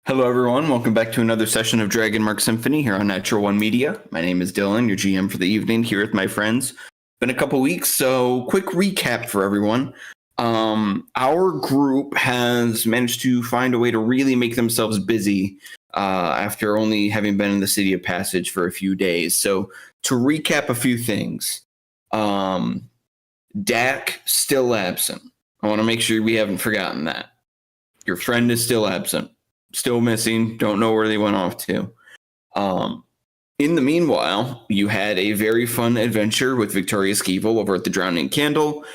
Hello, everyone. Welcome back to another session of Dragonmark Symphony here on Natural One Media. My name is Dylan, your GM for the evening, here with my friends. Been a couple weeks, so quick recap for everyone. Our group has managed to find a way to really make themselves busy after only having been in the City of Passage for a few days. So to recap a few things, Dak still absent. I want to make sure we haven't forgotten that. Your friend is still absent. Still missing. Don't know where they went off to. In the meanwhile, you had a very fun adventure with Victoria Skeevel over at the Drowning Candle,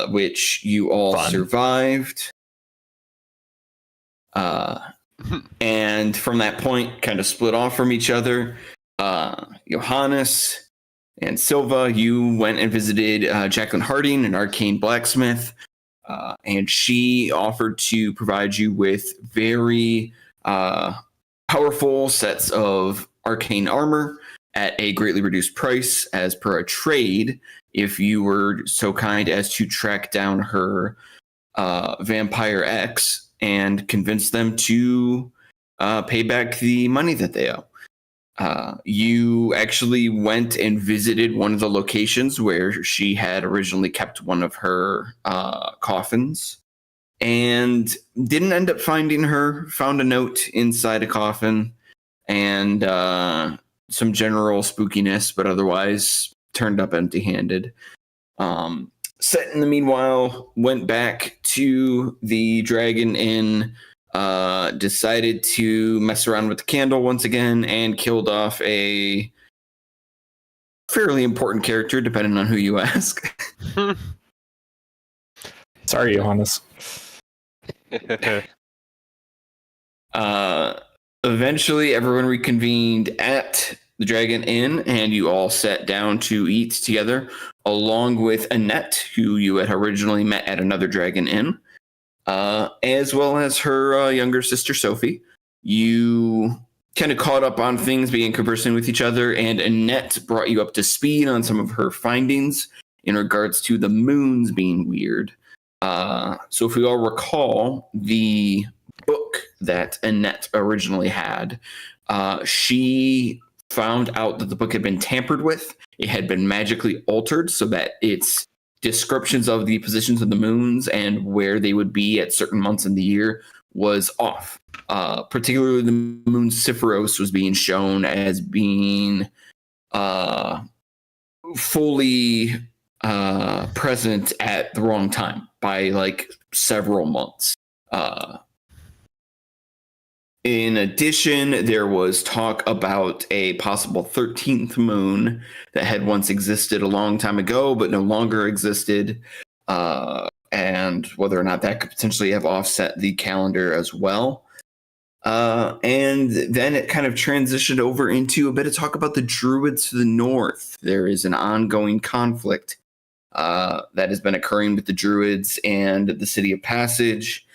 which you all survived. And from that point, kind of split off from each other. Johannes and Silva, you went and visited Jacqueline Harding, an arcane blacksmith. And she offered to provide you with very powerful sets of arcane armor at a greatly reduced price as per a trade if you were so kind as to track down her vampire ex and convince them to pay back the money that they owe. You actually went and visited one of the locations where she had originally kept one of her coffins and didn't end up finding her. Found a note inside a coffin and some general spookiness, but otherwise turned up empty-handed. Set in the meanwhile, went back to the Dragon Inn, decided to mess around with the candle once again and killed off a fairly important character, depending on who you ask. Sorry, Johannes. Eventually, everyone reconvened at the Dragon Inn, and you all sat down to eat together, along with Annette, who you had originally met at another Dragon Inn. As well as her younger sister, Sophie. You kind of caught up on things, began conversing with each other, and Annette brought you up to speed on some of her findings in regards to the moons being weird. So if we all recall, the book that Annette originally had, she found out that the book had been tampered with. It had been magically altered so that its descriptions of the positions of the moons and where they would be at certain months in the year was off. Particularly the moon Siphoros was being shown as being fully present at the wrong time by like several months. In addition, there was talk about a possible 13th moon that had once existed a long time ago, but no longer existed, and whether or not that could potentially have offset the calendar as well. And then it kind of transitioned over into a bit of talk about the Druids to the north. There is an ongoing conflict that has been occurring with the Druids and the City of Passage.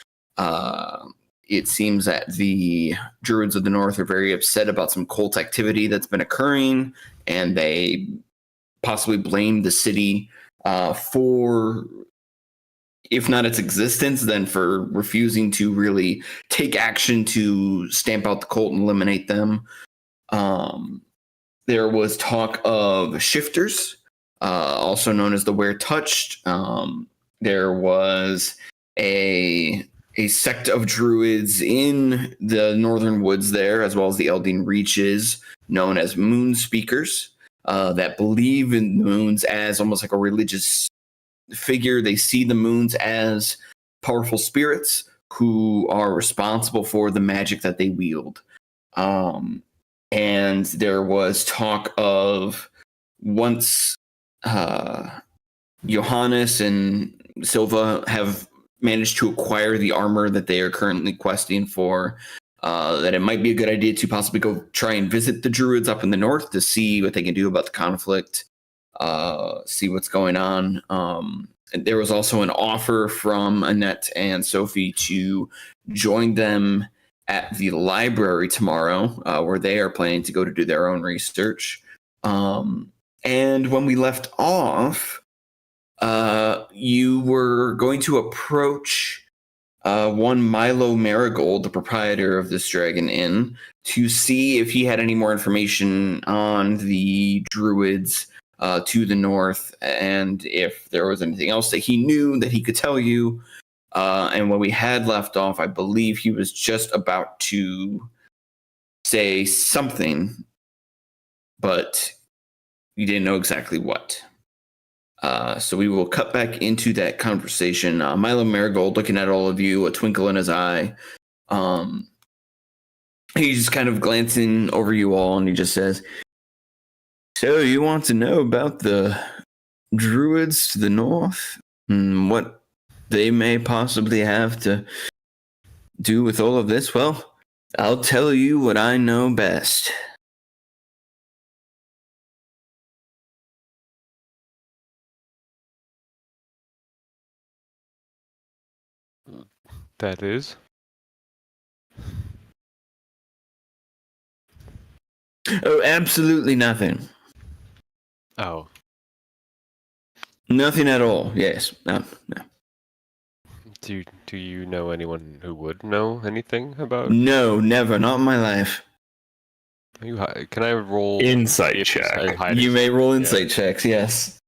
It seems that the Druids of the North are very upset about some cult activity that's been occurring, and they possibly blame the city for, if not its existence, then for refusing to really take action to stamp out the cult and eliminate them. There was talk of shifters, also known as the Where Touched. There was a sect of druids in the northern woods there, as well as the Eldin Reaches, known as moon speakers, that believe in the moons as almost like a religious figure. They see the moons as powerful spirits who are responsible for the magic that they wield. And there was talk of once Johannes and Silva have managed to acquire the armor that they are currently questing for, that it might be a good idea to possibly go try and visit the Druids up in the north to see what they can do about the conflict, see what's going on. And there was also an offer from Annette and Sophie to join them at the library tomorrow, where they are planning to go to do their own research. And when we left off, you were going to approach one Milo Marigold, the proprietor of this Dragon Inn, to see if he had any more information on the druids to the north, and if there was anything else that he knew that he could tell you. And when we had left off, I believe he was just about to say something, but you didn't know exactly what. So we will cut back into that conversation. Milo Marigold looking at all of you, a twinkle in his eye. He's just kind of glancing over you all, and he just says, "So you want to know about the druids to the north and what they may possibly have to do with all of this? Well, I'll tell you what I know best." That is? Oh, absolutely nothing. Oh. Nothing at all. Yes. No. Do you know anyone who would know anything about? No, never. Not in my life. Can I roll insight check? You may roll insight checks. Yes.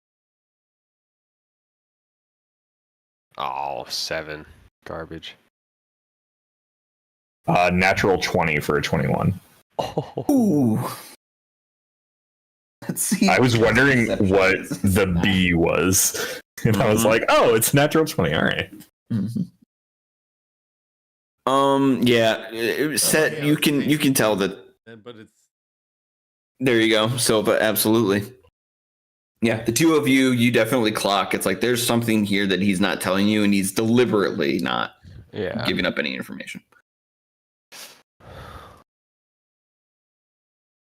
Oh, 7. Garbage. Natural 20 for a 21. Oh. Ooh. Let's see. I was wondering what the B was, and I was like, "Oh, it's natural 20. All right." Yeah. Set. You can tell that. But it's There you go. Silva. Absolutely. Yeah. The two of you definitely clock. It's like there's something here that he's not telling you, and he's deliberately not giving up any information.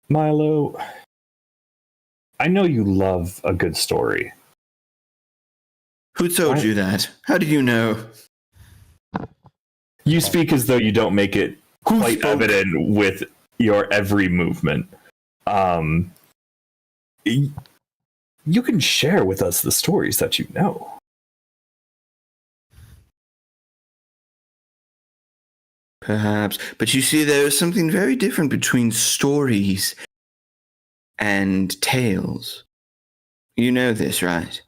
Milo, I know you love a good story. Who told you that? How do you know? You speak as though you don't make it Who quite spoke? evident with your every movement. You can share with us the stories that you know. Perhaps. But you see, there is something very different between stories and tales. You know this, right?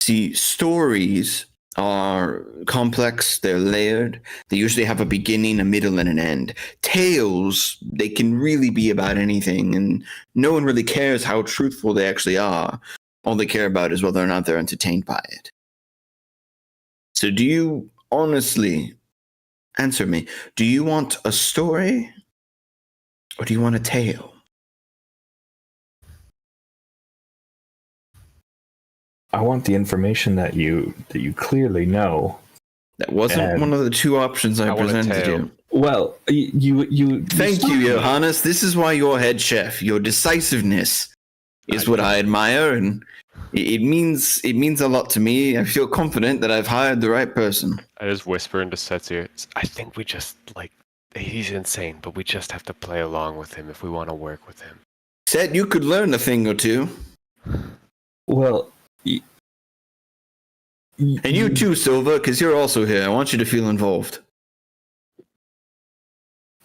See, stories are complex, they're layered, they usually have a beginning, a middle, and an end. Tales, they can really be about anything, and no one really cares how truthful they actually are. All they care about is whether or not they're entertained by it. So do you honestly, answer me, do you want a story or do you want a tale? I want the information that you clearly know. That wasn't one of the two options I want a presented tale. you. Well, you Thank you, Johannes. This is why you're head chef. Your decisiveness is what I admire, and it means a lot to me. I feel confident that I've hired the right person. I just whisper into Set's ear. I think we just, he's insane, but we just have to play along with him if we want to work with him. Set, you could learn a thing or two. Well, And you too, Silva, because you're also here. I want you to feel involved.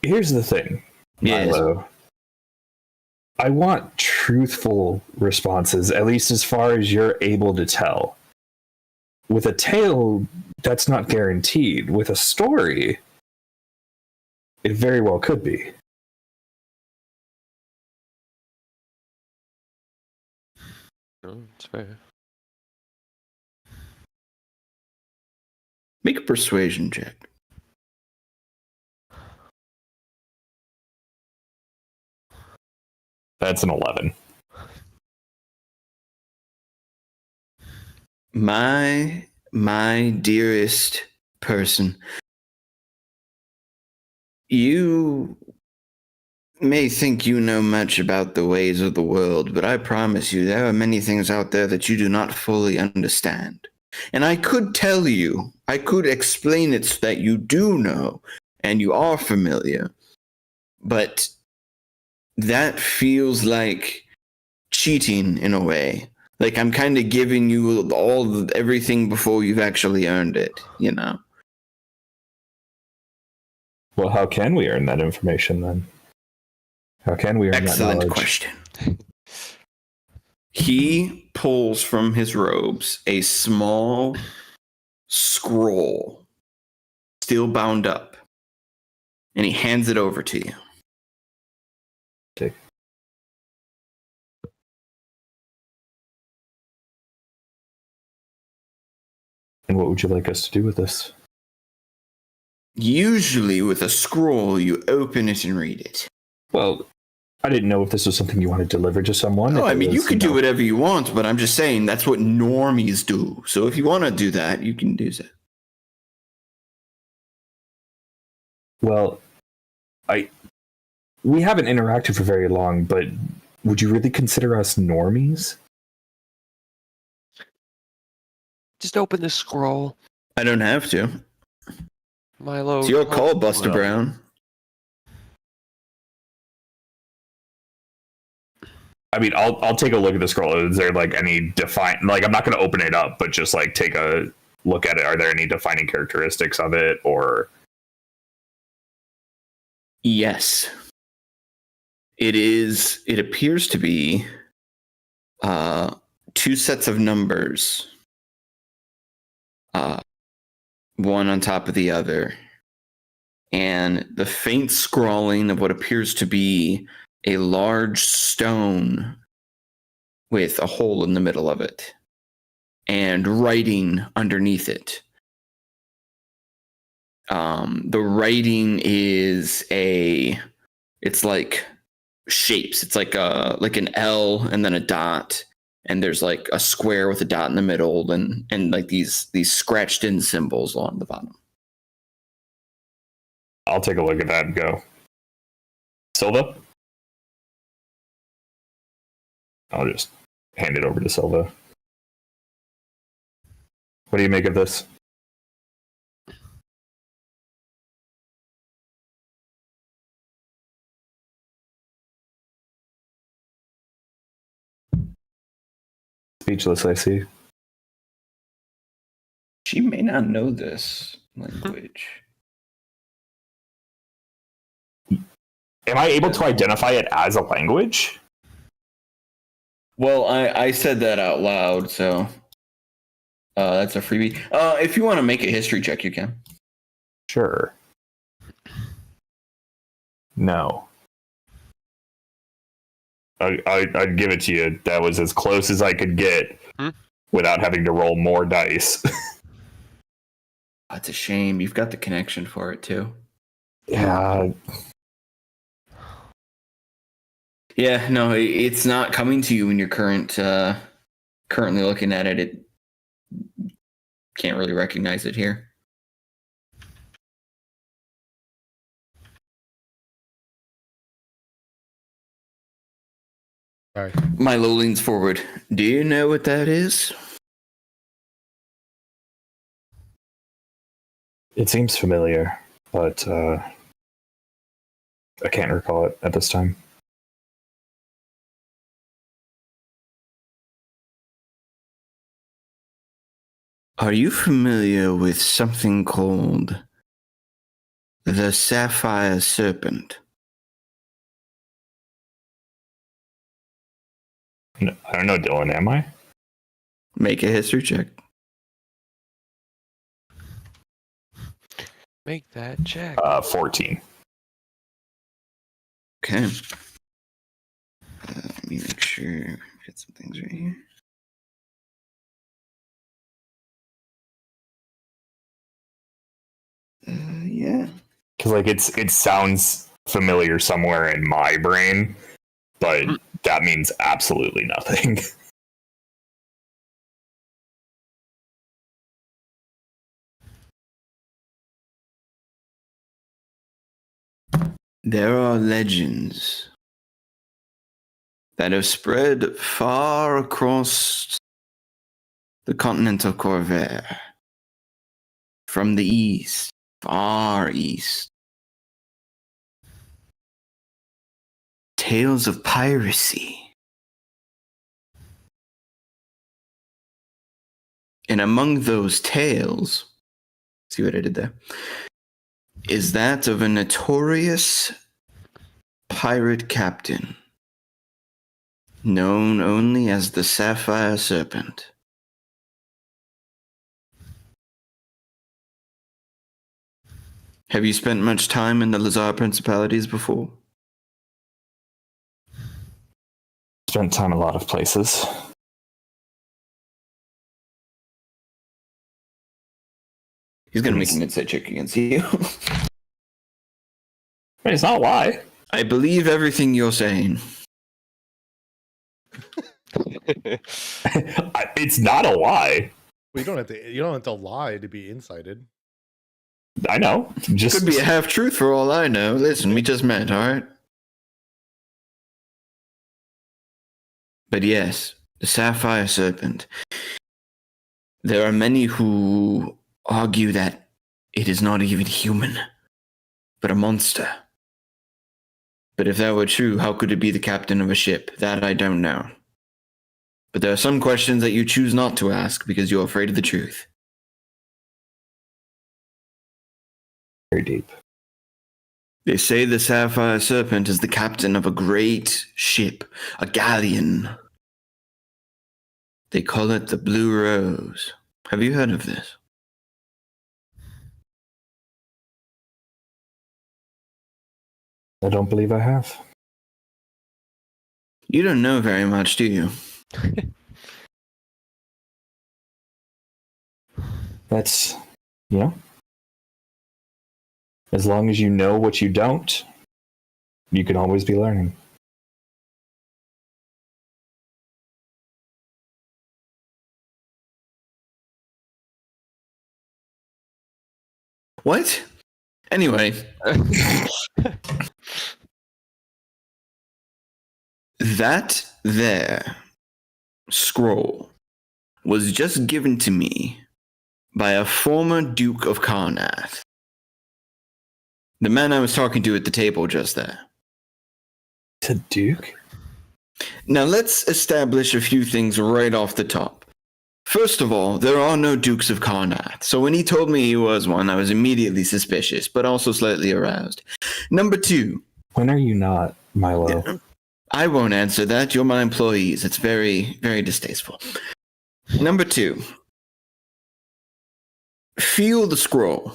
here's the thing, Yes. Milo. I want truthful responses, at least as far as you're able to tell. With a tale, that's not guaranteed. With a story, it very well could be. No, it's fair. Make a persuasion check. That's an 11. My dearest person, you may think you know much about the ways of the world, but I promise you there are many things out there that you do not fully understand. And I could tell you, I could explain it so that you do know and you are familiar, but that feels like cheating in a way. Like I'm kind of giving you everything before you've actually earned it, you know? Well, how can we earn that information then? How can we earn that Excellent knowledge? question. He pulls from his robes a small scroll, still bound up, and he hands it over to you. Okay. And what would you like us to do with this? Usually, with a scroll, you open it and read it. Well, I didn't know if this was something you want to deliver to someone. No, if I it mean, you was, could do know- whatever you want, but I'm just saying that's what normies do. So if you want to do that, you can do that. Well, we haven't interacted for very long, but would you really consider us normies? Just open the scroll. I don't have to. Milo. It's your call, told- Buster Brown. I mean, I'll take a look at the scroll. Is there like any define? Like, I'm not going to open it up, but just like take a look at it. Are there any defining characteristics of it, or? Yes. It is. It appears to be two sets of numbers, one on top of the other, and the faint scrawling of what appears to be a large stone with a hole in the middle of it, and writing underneath it. The writing is it's like shapes. It's like an L and then a dot, and there's like a square with a dot in the middle, and like these scratched in symbols along the bottom. I'll take a look at that and go. Silva? I'll just hand it over to Silva. What do you make of this? Speechless, I see. She may not know this language. Am I able to identify it as a language? Well, I said that out loud, so that's a freebie. If you want to make a history check, you can. Sure. No. I'd give it to you. That was as close as I could get without having to roll more dice. That's a shame. You've got the connection for it too. Yeah. Yeah, no, it's not coming to you when you're currently looking at it. It can't really recognize it here. Sorry. Milo leans forward. Do you know what that is? It seems familiar, but I can't recall it at this time. Are you familiar with something called the Sapphire Serpent? No, I don't know, Dylan, am I? Make a history check. Make that check. 14. Okay. Let me make sure I get some things right here. Yeah. Because like it sounds familiar somewhere in my brain, but that means absolutely nothing. There are legends that have spread far across the continent of Corvair, from the east, far east. Tales of piracy. And among those tales, see what I did there? is that of a notorious pirate captain known only as the Sapphire Serpent. Have you spent much time in the Lazar Principalities before? Spent time a lot of places. He's going to make an insight check against you. It's not a lie. I believe everything you're saying. It's not a lie. Well, you don't have to lie to be incited. I know. Just Could be a half truth for all I know. Listen, we just met, all right? But yes, the Sapphire Serpent. There are many who argue that it is not even human, but a monster. But if that were true, how could it be the captain of a ship? That I don't know. But there are some questions that you choose not to ask because you're afraid of the truth. very deep. They say the Sapphire Serpent is the captain of a great ship, a galleon. They call it the Blue Rose. Have you heard of this? I don't believe I have. You don't know very much, do you? That's, you know, as long as you know what you don't, you can always be learning. What? Anyway. That there scroll was just given to me by a former Duke of Karnath. The man I was talking to at the table just there. To Duke? Now let's establish a few things right off the top. First of all, there are no Dukes of Karnath, so when he told me he was one, I was immediately suspicious, but also slightly aroused. Number two. When are you not, Milo? Yeah, I won't answer that. You're my employees. It's very, very distasteful. Number two. Feel the scroll.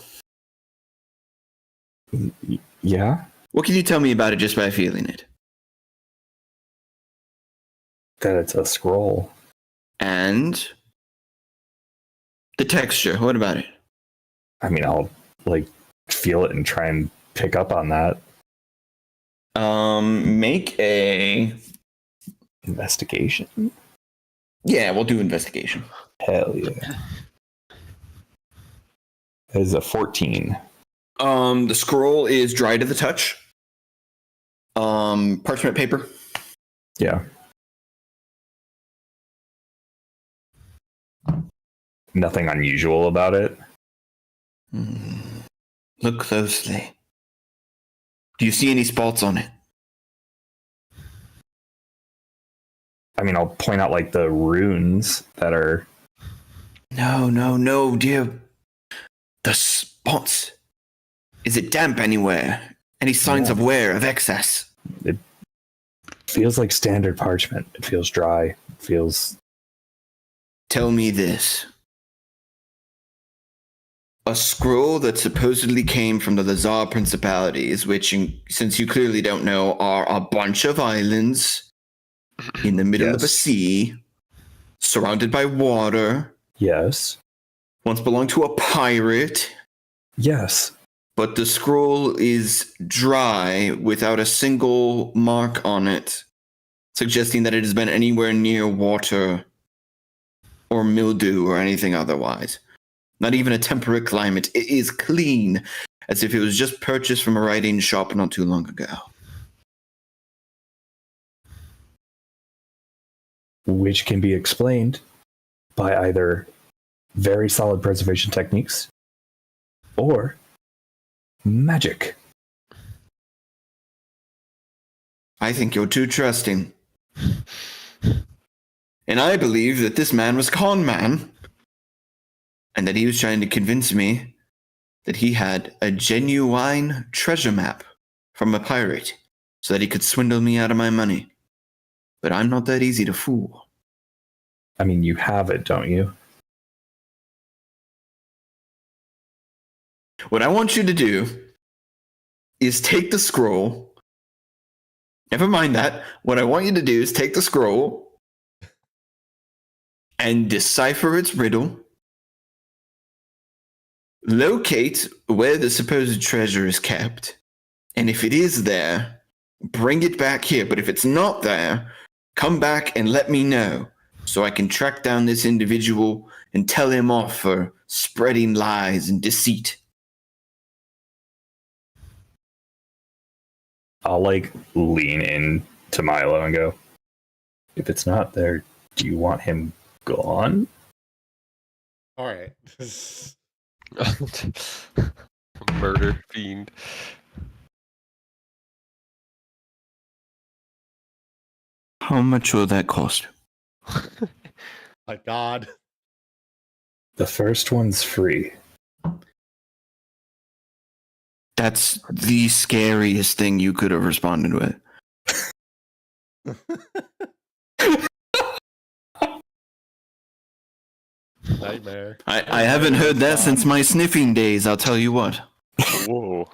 Yeah? What can you tell me about it just by feeling it? That it's a scroll. And the texture. What about it? I mean, I'll like feel it and try and pick up on that. Make a Investigation? Yeah, we'll do investigation. Hell yeah. That is a 14. The scroll is dry to the touch. Parchment paper. Yeah. Nothing unusual about it. Look closely. Do you see any spots on it? I mean, I'll point out like the runes that are. No, dear. The spots. Is it damp anywhere? Any signs of wear, of excess? It feels like standard parchment. It feels dry. It feels. Tell me this. A scroll that supposedly came from the Lazar Principalities, which, since you clearly don't know, are a bunch of islands in the middle of a sea, surrounded by water. Yes. Once belonged to a pirate. Yes. But the scroll is dry without a single mark on it, suggesting that it has been anywhere near water or mildew or anything otherwise. Not even a temperate climate. It is clean, as if it was just purchased from a writing shop not too long ago. Which can be explained by either very solid preservation techniques or magic. I think you're too trusting. And I believe that this man was con man, and that he was trying to convince me that he had a genuine treasure map from a pirate so that he could swindle me out of my money. But I'm not that easy to fool. I mean, you have it, don't you? What I want you to do is take the scroll. Never mind that. What I want you to do is take the scroll and decipher its riddle. Locate where the supposed treasure is kept. And if it is there, bring it back here. But if it's not there, come back and let me know so I can track down this individual and tell him off for spreading lies and deceit. I'll lean in to Milo and go, if it's not there, do you want him gone? All right. Murder fiend. How much will that cost? My God. The first one's free. That's the scariest thing you could have responded with. Nightmare. I haven't heard that since my sniffing days, I'll tell you what. Whoa.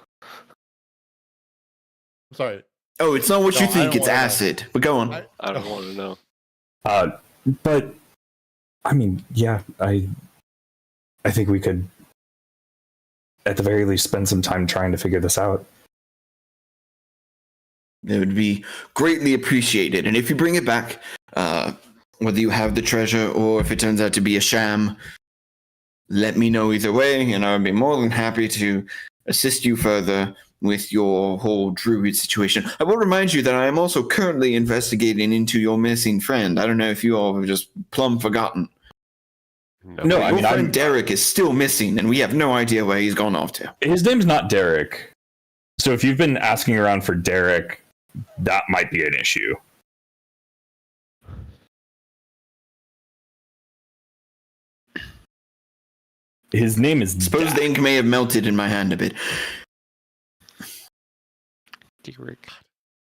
I'm sorry. Oh, it's not what No, you I think, don't it's wanna know. acid. But go on. I don't want to know. But I mean, yeah, I think we could at the very least spend some time trying to figure this out. It would be greatly appreciated. And if you bring it back, whether you have the treasure or if it turns out to be a sham, let me know either way, and I would be more than happy to assist you further with your whole druid situation. I will remind you that I am also currently investigating into your missing friend. I don't know if you all have just plumb forgotten. No, I Your mean, friend Derek is still missing, and we have no idea where he's gone off to. His name's not Derek. So if you've been asking around for Derek, that might be an issue. His name is Suppose the ink may have melted in my hand a bit. Derek.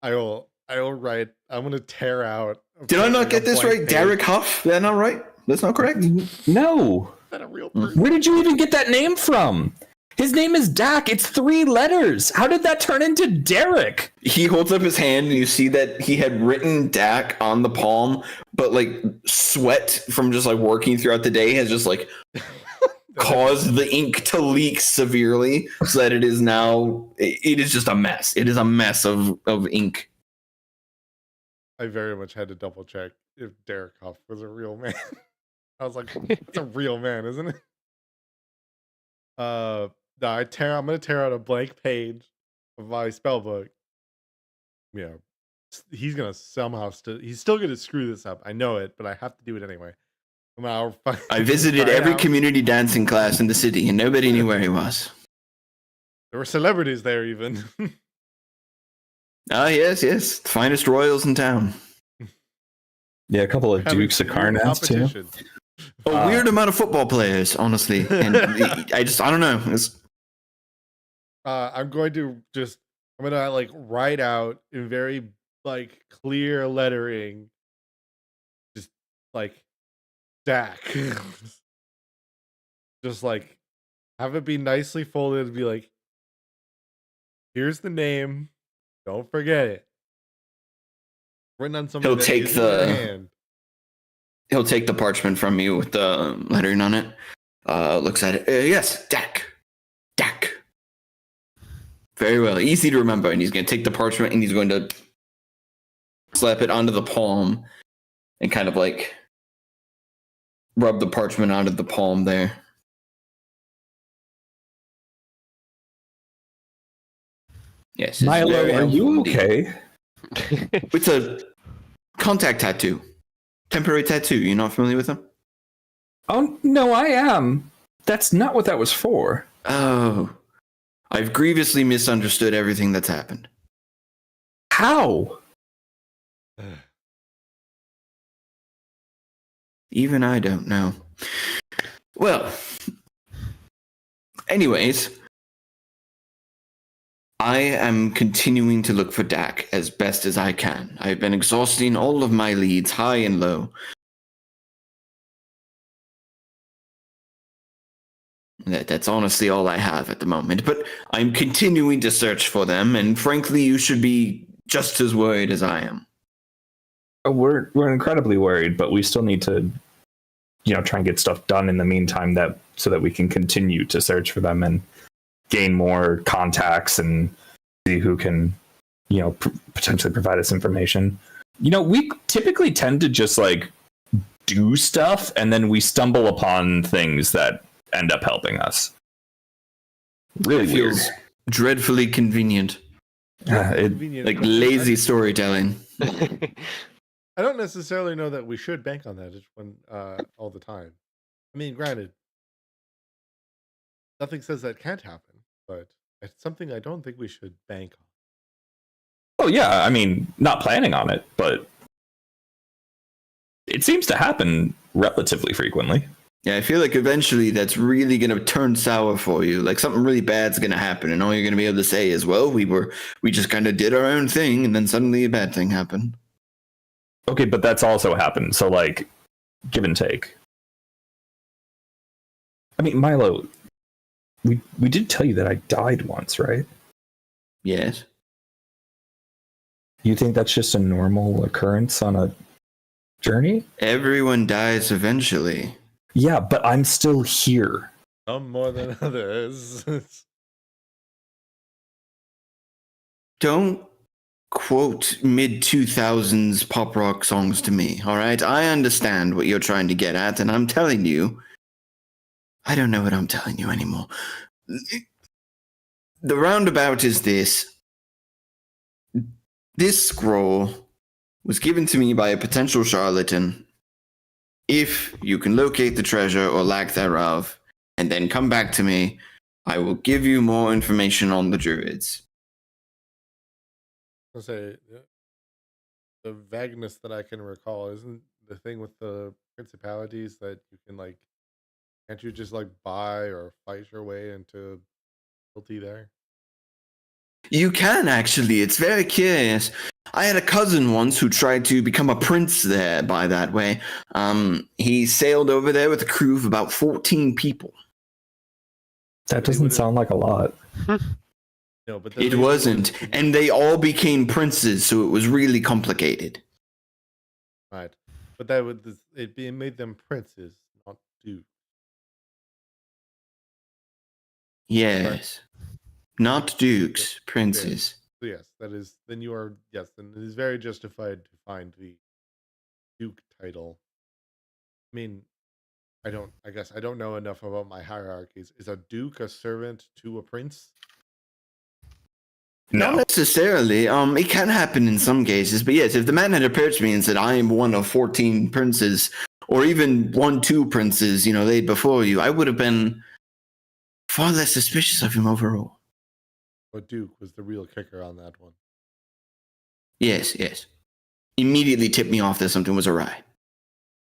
I will write. I'm gonna tear out. Did I not get a this blank right? page. Derek Huff? That's not right? That's not correct? No. Is that a real person? Where did you even get that name from? His name is Dak. It's 3 letters. How did that turn into Derek? He holds up his hand and you see that he had written Dak on the palm, but sweat from just working throughout the day has just caused the ink to leak severely so that it is now, it is just a mess. It is a mess of ink. I very much had to double check if Derek Huff was a real man. I was like, it's a real man, isn't it? No, I'm gonna tear out a blank page of my spell book. Yeah, he's gonna somehow he's still gonna screw this up. I know it, but I have to do it anyway. I visited every community dancing class in the city and nobody knew where he was. There were celebrities there, even. Ah, yes. The finest royals in town. Yeah, a couple of Dukes of Karnas too. Competition. A weird amount of football players, honestly. And I don't know. I'm gonna write out in very clear lettering, just Dak. Just have it be nicely folded and be here's the name, don't forget it. Written on something. He'll take He'll take the parchment from you with the lettering on it. Looks at it. Yes, Dak. Very well. Easy to remember. And he's going to take the parchment and he's going to slap it onto the palm and kind of rub the parchment onto the palm there. Yes. it's Milo, very are helpful you indeed. okay? It's a contact tattoo. Temporary tattoo. You're not familiar with them? Oh, no, I am. That's not what that was for. Oh. I've grievously misunderstood everything that's happened. How? Even I don't know. Well, anyways, I am continuing to look for Dak as best as I can. I've been exhausting all of my leads, high and low. That's honestly all I have at the moment. But I'm continuing to search for them, and frankly, you should be just as worried as I am. We're incredibly worried, but we still need to, try and get stuff done in the meantime so that we can continue to search for them and gain more contacts and see who can, potentially provide us information. We typically tend to just do stuff and then we stumble upon things that end up helping us. Really weird. Feels dreadfully convenient. Convenient. Like lazy storytelling. I don't necessarily know that we should bank on that all the time. I mean, granted, nothing says that can't happen, but it's something I don't think we should bank on. Oh yeah, I mean, not planning on it, but it seems to happen relatively frequently. Yeah, I feel like eventually that's really going to turn sour for you. Like something really bad's going to happen, and all you're going to be able to say is, "Well, we just kind of did our own thing, and then suddenly a bad thing happened." Okay, but that's also happened. So give and take. I mean, Milo, we did tell you that I died once, right? Yes. You think that's just a normal occurrence on a journey? Everyone dies eventually. Yeah, but I'm still here. Some more than others. Don't quote mid-2000s pop rock songs to me, all right? I understand what you're trying to get at, and I'm telling you, I don't know what I'm telling you anymore. The roundabout is this. This scroll was given to me by a potential charlatan. If you can locate the treasure or lack thereof, and then come back to me, I will give you more information on the druids. I'll say the vagueness that I can recall isn't the thing with the principalities that you can can't you just buy or fight your way into guilty there? You can actually. It's very curious. I had a cousin once who tried to become a prince there by that way. He sailed over there with a crew of about 14 people. That doesn't sound like a lot. No, but It wasn't. And they all became princes, so it was really complicated. Right. But it made them princes, not dukes. Yes. Not dukes, princes. So yes, that is. Then you are. Yes, then it is very justified to find the duke title. I mean, I guess I don't know enough about my hierarchies. Is a duke a servant to a prince? Not necessarily. It can happen in some cases, but yes, if the man had approached me and said, "I am one of 14 princes," or even 2 princes, laid before you, I would have been far less suspicious of him overall. But duke was the real kicker on that one. Yes. Immediately tipped me off that something was awry.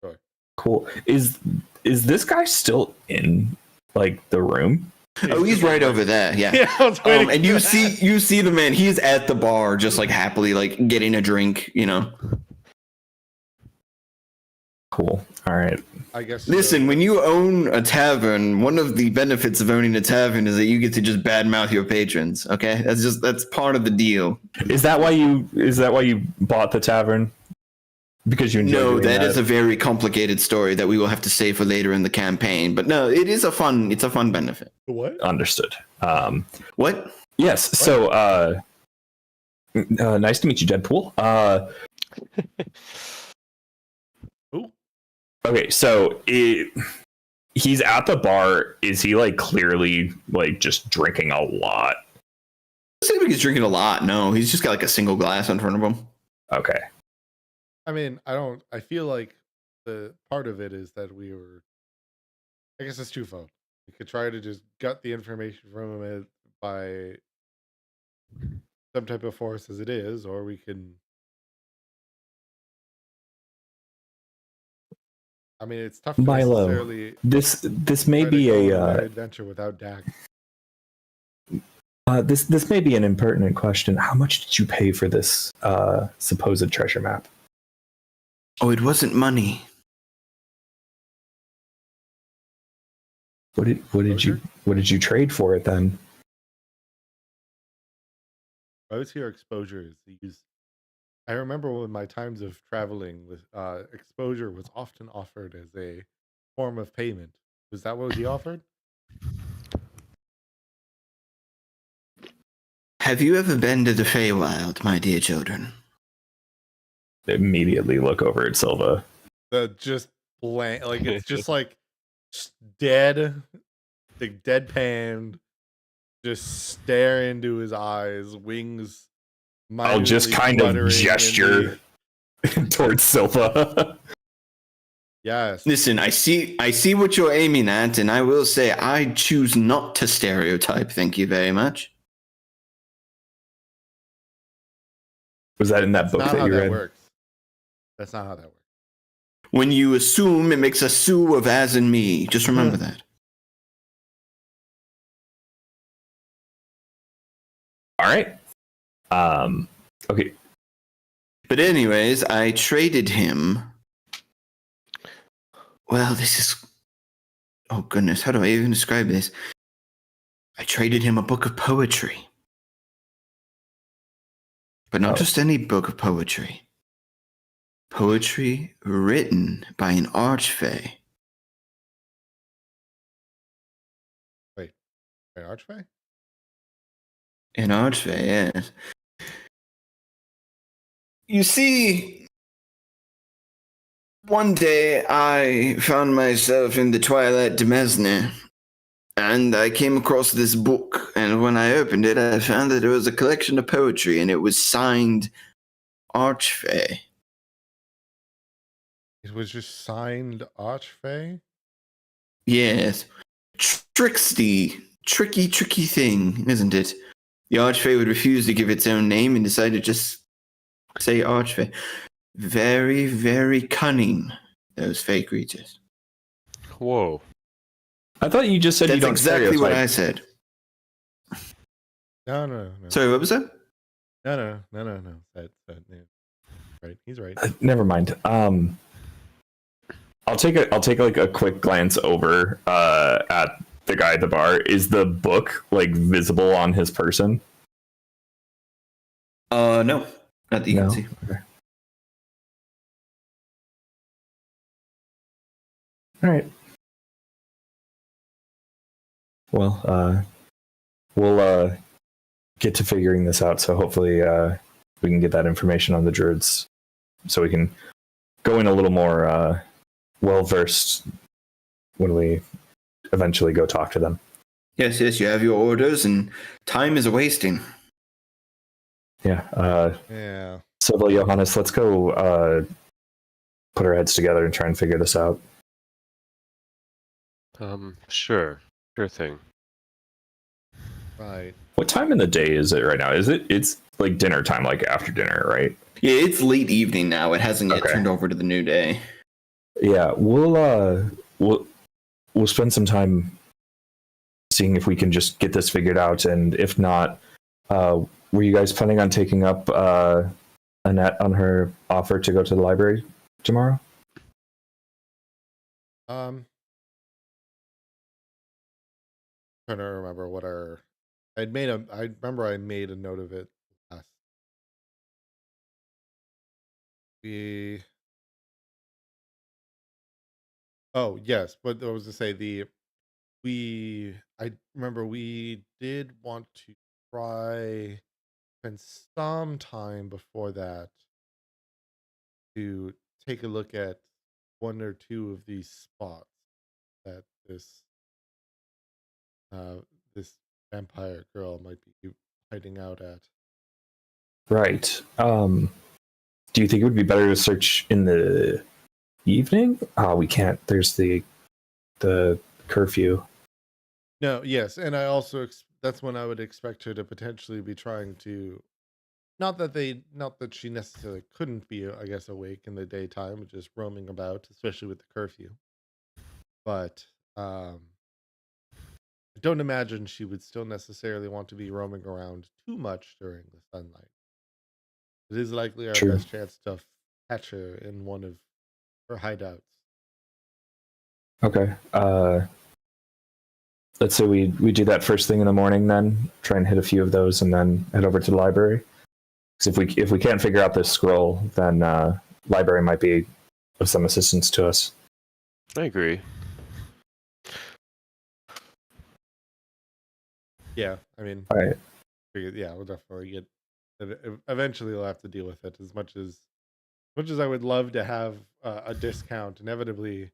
Sure. Cool. Is this guy still in the room? Oh, he's right over there. Yeah. I was waiting And for you that. see the man. He's at the bar, just happily getting a drink. Cool. All right. I guess. Listen, when you own a tavern, one of the benefits of owning a tavern is that you get to just badmouth your patrons. Okay, that's part of the deal. Is that why you bought the tavern? Because you enjoy No, doing that is a very complicated story that we will have to save for later in the campaign. But no, it's a fun benefit. What? Understood. What? Yes. So, nice to meet you, Deadpool. Ooh. Okay, so he's at the bar. Is he clearly just drinking a lot? I don't think he's drinking a lot. No, he's just got a single glass in front of him. Okay. I mean, I feel like the part of it is that I guess it's twofold. We could try to just gut the information from him by some type of force as it is, or we can. I mean, it's tough to Milo, necessarily this may try to be go on a an adventure without Dak. This may be an impertinent question. How much did you pay for this supposed treasure map? Oh, it wasn't money. What did you trade for it then? I always hear exposure is used. I remember when my times of traveling with exposure was often offered as a form of payment. Was that what he offered? Have you ever been to the Feywild, my dear children? Immediately look over at Silva. Just blank, like it's just like dead, like deadpan, just stare into his eyes, wings. I'll just kind of gesture towards Silva. Yes. Listen, I see what you're aiming at, and I will say I choose not to stereotype. Thank you very much. Was that in that book that you read? Works. That's not how that works. When you assume, it makes a sue of as and me. Just remember that. All right. Okay. But anyways, I traded him. Well, this is... Oh, goodness. How do I even describe this? I traded him a book of poetry. But not just any book of poetry. Poetry written by an archfey. Wait, an archfey? An archfey, yes. You see, one day I found myself in the Twilight Demesne, and I came across this book, and when I opened it, I found that it was a collection of poetry, and it was signed Archfey. It was just signed archfey? Yes. Tricky thing, isn't it? The Archfey would refuse to give its own name and decided to just say Archfey. Very, very cunning, those fake creatures. Whoa. I thought you just said That's you don't exactly what stereotype. I said. No. Sorry, what was that? No. That, right. He's right. Never mind. I'll take like a quick glance over at the guy at the bar. Is the book like visible on his person? No, not that you can see. Okay. All right. Well, we'll get to figuring this out. So hopefully, we can get that information on the druids, so we can go in a little more well versed when we eventually go talk to them. Yes, you have your orders, and time is wasting. Yeah. Yeah. Silva, Johannes, let's go put our heads together and try and figure this out. Sure thing. Right. What time in the day is it right now? It's like dinner time, like after dinner, right? Yeah, it's late evening now. It hasn't yet Okay. turned over to the new day. Yeah, we'll spend some time seeing if we can just get this figured out, and if not, were you guys planning on taking up Annette on her offer to go to the library tomorrow? Trying to remember what I remember I made a note of it last. Oh yes, but I was to say I remember we did want to try spend some time before that to take a look at one or two of these spots that this vampire girl might be hiding out at. Right. Do you think it would be better to search in the evening? We can't. There's the curfew. No, yes, and I also that's when I would expect her to potentially be trying to, not that she necessarily couldn't be, I guess, awake in the daytime, just roaming about, especially with the curfew. But I don't imagine she would still necessarily want to be roaming around too much during the sunlight. It is likely our True. best chance to catch her in one of her hideouts. Okay. Let's say we do that first thing in the morning, then try and hit a few of those, and then head over to the library. Because if we can't figure out this scroll, then library might be of some assistance to us. I agree. Yeah, I mean, All right. yeah, we'll definitely get. Eventually, we'll have to deal with it. As much as I would love to have a discount, inevitably,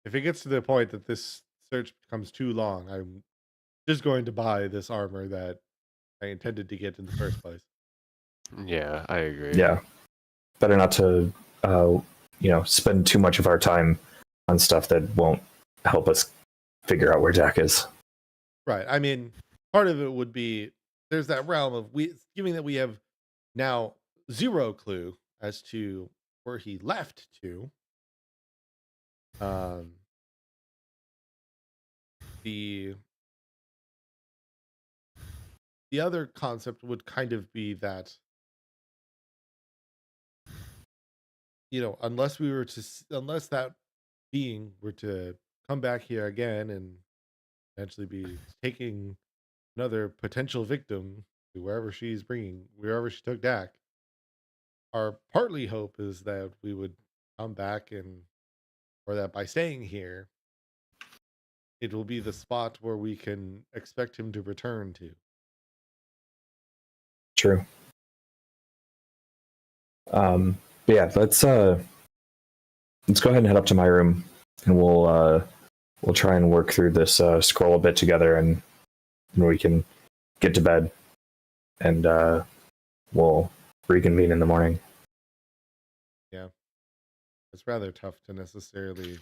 if it gets to the point that this search becomes too long, I'm just going to buy this armor that I intended to get in the first place. Yeah, I agree. Yeah. Better not to, spend too much of our time on stuff that won't help us figure out where Jack is. Right. I mean, part of it would be there's that realm of given that we have now zero clue as to where he left to. The other concept would kind of be that, unless that being were to come back here again and potentially be taking another potential victim to wherever she took Dak, our partly hope is that we would come back or that by staying here, it will be the spot where we can expect him to return to. True. But yeah, let's go ahead and head up to my room, and we'll try and work through this scroll a bit together, and we can get to bed, and we'll reconvene in the morning. Yeah, it's rather tough to necessarily,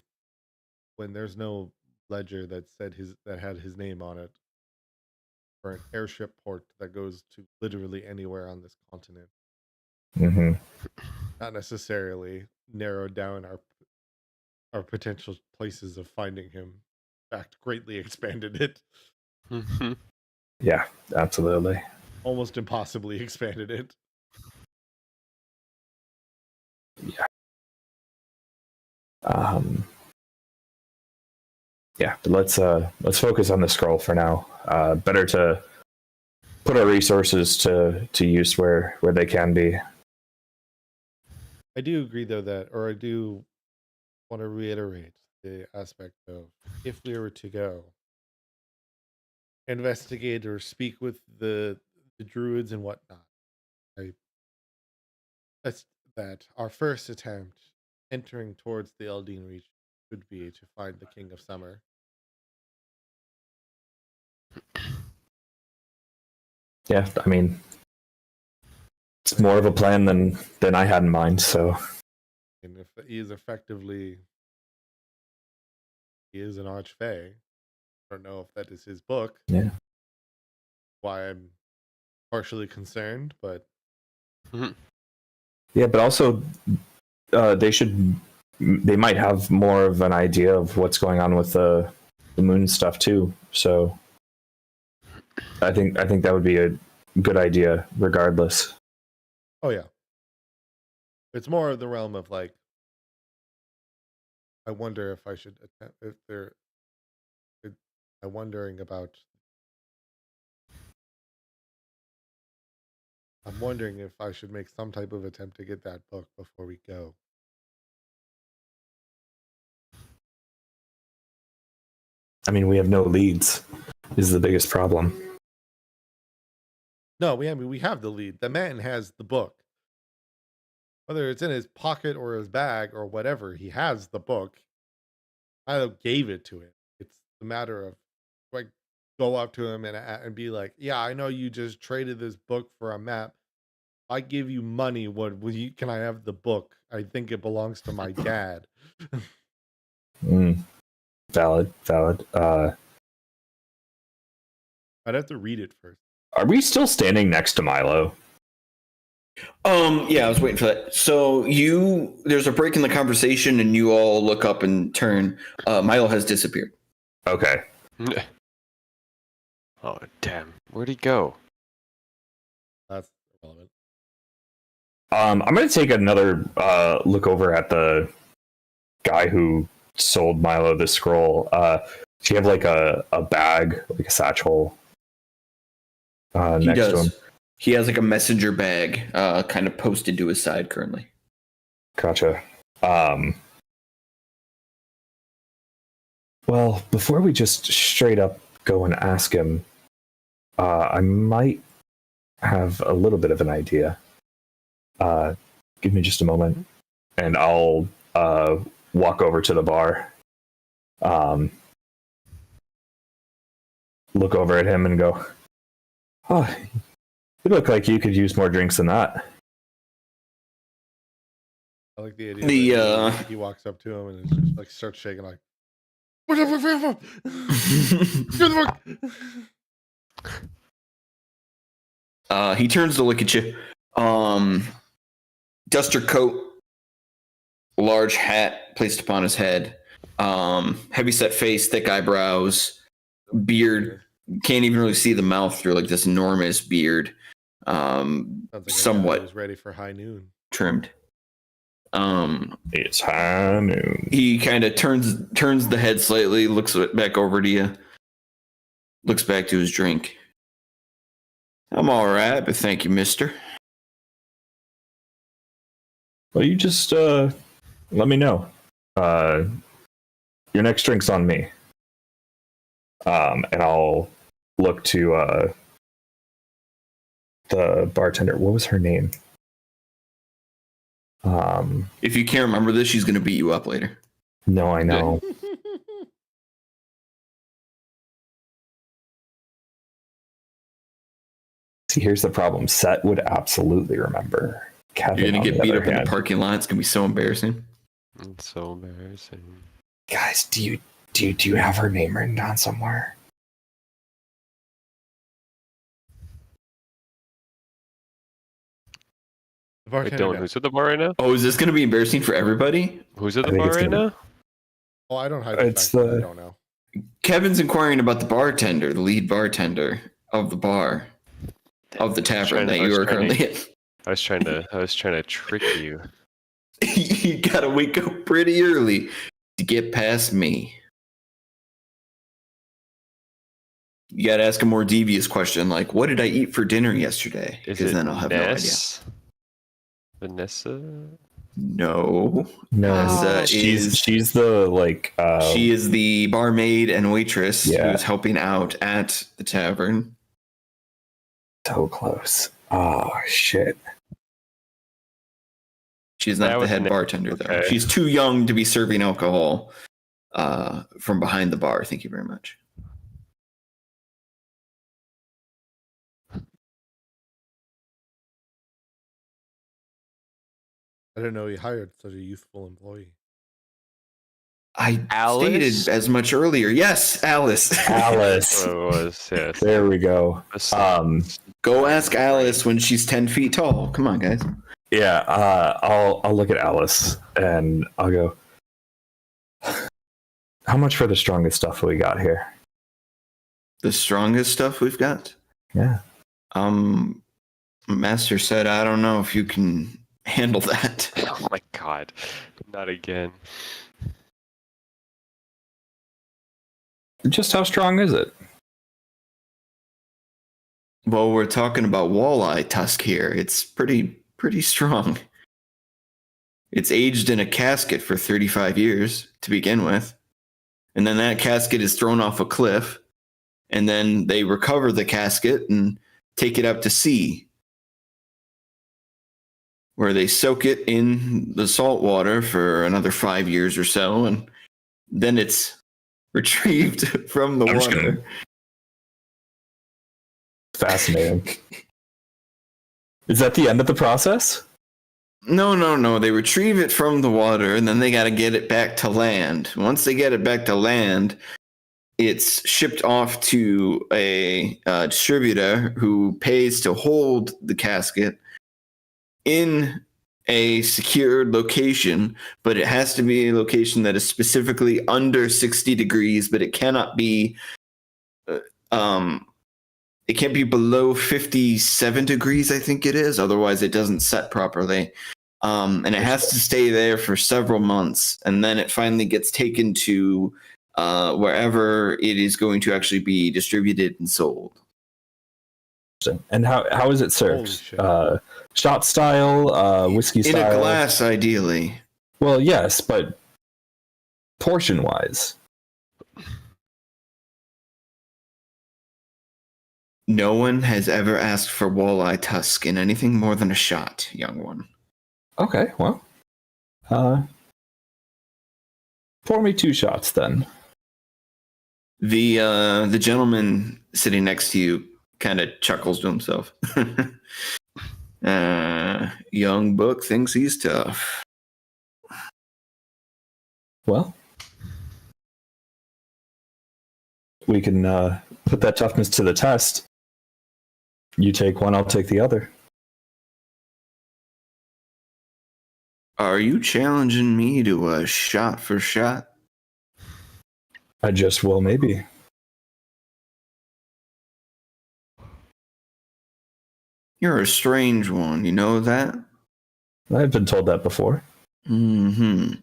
when there's no ledger that had his name on it, or an airship port that goes to literally anywhere on this continent. Mm-hmm. Not necessarily narrowed down our potential places of finding him. In fact, greatly expanded it. Mhm. Yeah, absolutely. Almost impossibly expanded it. Yeah. Yeah, but let's focus on the scroll for now. Better to put our resources to use where they can be. I do agree, though, I do want to reiterate the aspect of, if we were to go investigate or speak with the druids and whatnot, that's that our first attempt entering towards the Eldine region would be to find the King of Summer. Yeah, I mean, it's more of a plan than I had in mind. So, And if he is an archfey, I don't know if that is his book. yeah. Why I'm partially concerned, but Yeah, but also they might have more of an idea of what's going on with the moon stuff too. So I think that would be a good idea regardless. oh yeah, it's more of the realm of like, I wonder if I should attempt if they're. I'm wondering if I should make some type of attempt to get that book before we go. I mean, we have no leads is the biggest problem. No, we have the lead. The man has the book. Whether it's in his pocket or his bag or whatever, he has the book. I gave it to him. It's a matter of like go up to him and be like, "Yeah, I know you just traded this book for a map. I give you money. Can I have the book? I think it belongs to my dad." Valid. I'd have to read it first. Are we still standing next to Milo? Yeah, I was waiting for that. So there's a break in the conversation, and you all look up and turn. Milo has disappeared. Okay. Oh, damn. Where'd he go? That's irrelevant. I'm going to take another look over at the guy who sold Milo the scroll. Do you have like a bag, like a satchel He next to him? does. He has like a messenger bag kind of posted to his side currently. Gotcha. Well, before we just straight up go and ask him, I might have a little bit of an idea. Give me just a moment, and I'll walk over to the bar, look over at him and go, "Oh, you look like you could use more drinks than that." I like the idea that he walks up to him and is just like starts shaking like, "What the fuck?" He turns to look at you. Duster coat, large hat placed upon his head, heavy-set face, thick eyebrows, beard. Can't even really see the mouth through like this enormous beard. Sounds like Somewhat he's ready for high noon. trimmed. It's high noon. He kind of turns the head slightly, looks back over to you, looks back to his drink. I'm all right, but thank you, mister. Well, you just let me know. Your next drink's on me. And I'll look to the bartender. What was her name? If you can't remember this, she's going to beat you up later. No, I know. See, here's the problem. Set would absolutely remember. Kevin, You're going to get beat up in hand. the parking lot. It's going to be so embarrassing. It's so embarrassing. Guys, do you have her name written down somewhere? The Wait, bartender Dylan, who's at the bar right now? Oh, is this going to be embarrassing for everybody? Who's at I the think bar it's right gonna now? Oh, I don't hide the It's fact that I the- don't know. Kevin's inquiring about the bartender, the lead bartender of the bar, of the tavern that you are currently in. I was trying to trick you. You gotta wake up pretty early to get past me. You gotta ask a more devious question, like, what did I eat for dinner yesterday? Is Because it then I'll have no idea. Ness? Vanessa? No, No. Oh. she's the like. She is the barmaid and waitress Yeah. who's helping out at the tavern. So close. Oh shit. She's That not the was head an- bartender, though. okay. She's too young to be serving alcohol from behind the bar. Thank you very much. I didn't know he hired such a youthful employee. I Alice? stated as much earlier. Yes, Alice. Alice. Oh, it was, yes. There we go. That's- Go ask Alice when she's 10 feet tall. Come on, guys. Yeah, I'll look at Alice and I'll go. How much for the strongest stuff we got here? The strongest stuff we've got. Yeah. Master said, I don't know if you can handle that. Oh my god. Not again. Just how strong is it? Well, we're talking about walleye tusk here. It's pretty strong. It's aged in a casket for 35 years to begin with. And then that casket is thrown off a cliff. And then they recover the casket and take it up to sea, where they soak it in the salt water for another 5 years or so. And then it's retrieved from the I'm just water. gonna- Fascinating. Is that the end of the process? No. They retrieve it from the water and then they got to get it back to land. Once they get it back to land, it's shipped off to a distributor who pays to hold the casket in a secured location, but it has to be a location that is specifically under 60 degrees, but it cannot be it can't be below 57 degrees, I think it is. Otherwise, it doesn't set properly. And it has to stay there for several months. And then it finally gets taken to wherever it is going to actually be distributed and sold. And how is it Holy served? shit. Shot style, whiskey In style? a glass, ideally. Well, yes, but portion-wise. No one has ever asked for walleye tusk in anything more than a shot, young one. Okay, well. Pour me 2 shots, then. The gentleman sitting next to you kind of chuckles to himself. Young Book thinks he's tough. Well, we can put that toughness to the test. You take one, I'll take the other. Are you challenging me to a shot for shot? I just will, maybe. You're a strange one, you know that? I've been told that before. Mm-hmm.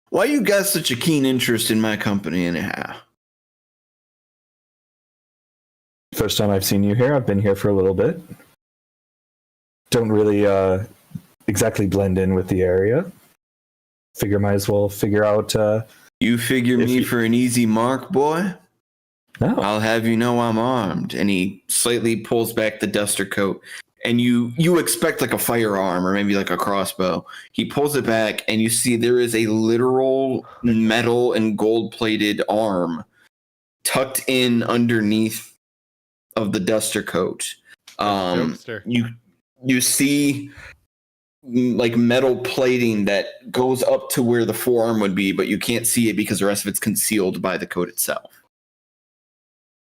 Why you got such a keen interest in my company anyhow? First time I've seen you here. I've been here for a little bit. Don't really exactly blend in with the area. Figure might as well figure out... You figure If me you- for an easy mark, boy? No. I'll have you know I'm armed. And he slightly pulls back the duster coat. And you expect like a firearm or maybe like a crossbow. He pulls it back and you see there is a literal metal and gold-plated arm tucked in underneath of the duster coat. Jokester. You see like metal plating that goes up to where the forearm would be, but you can't see it because the rest of it's concealed by the coat itself.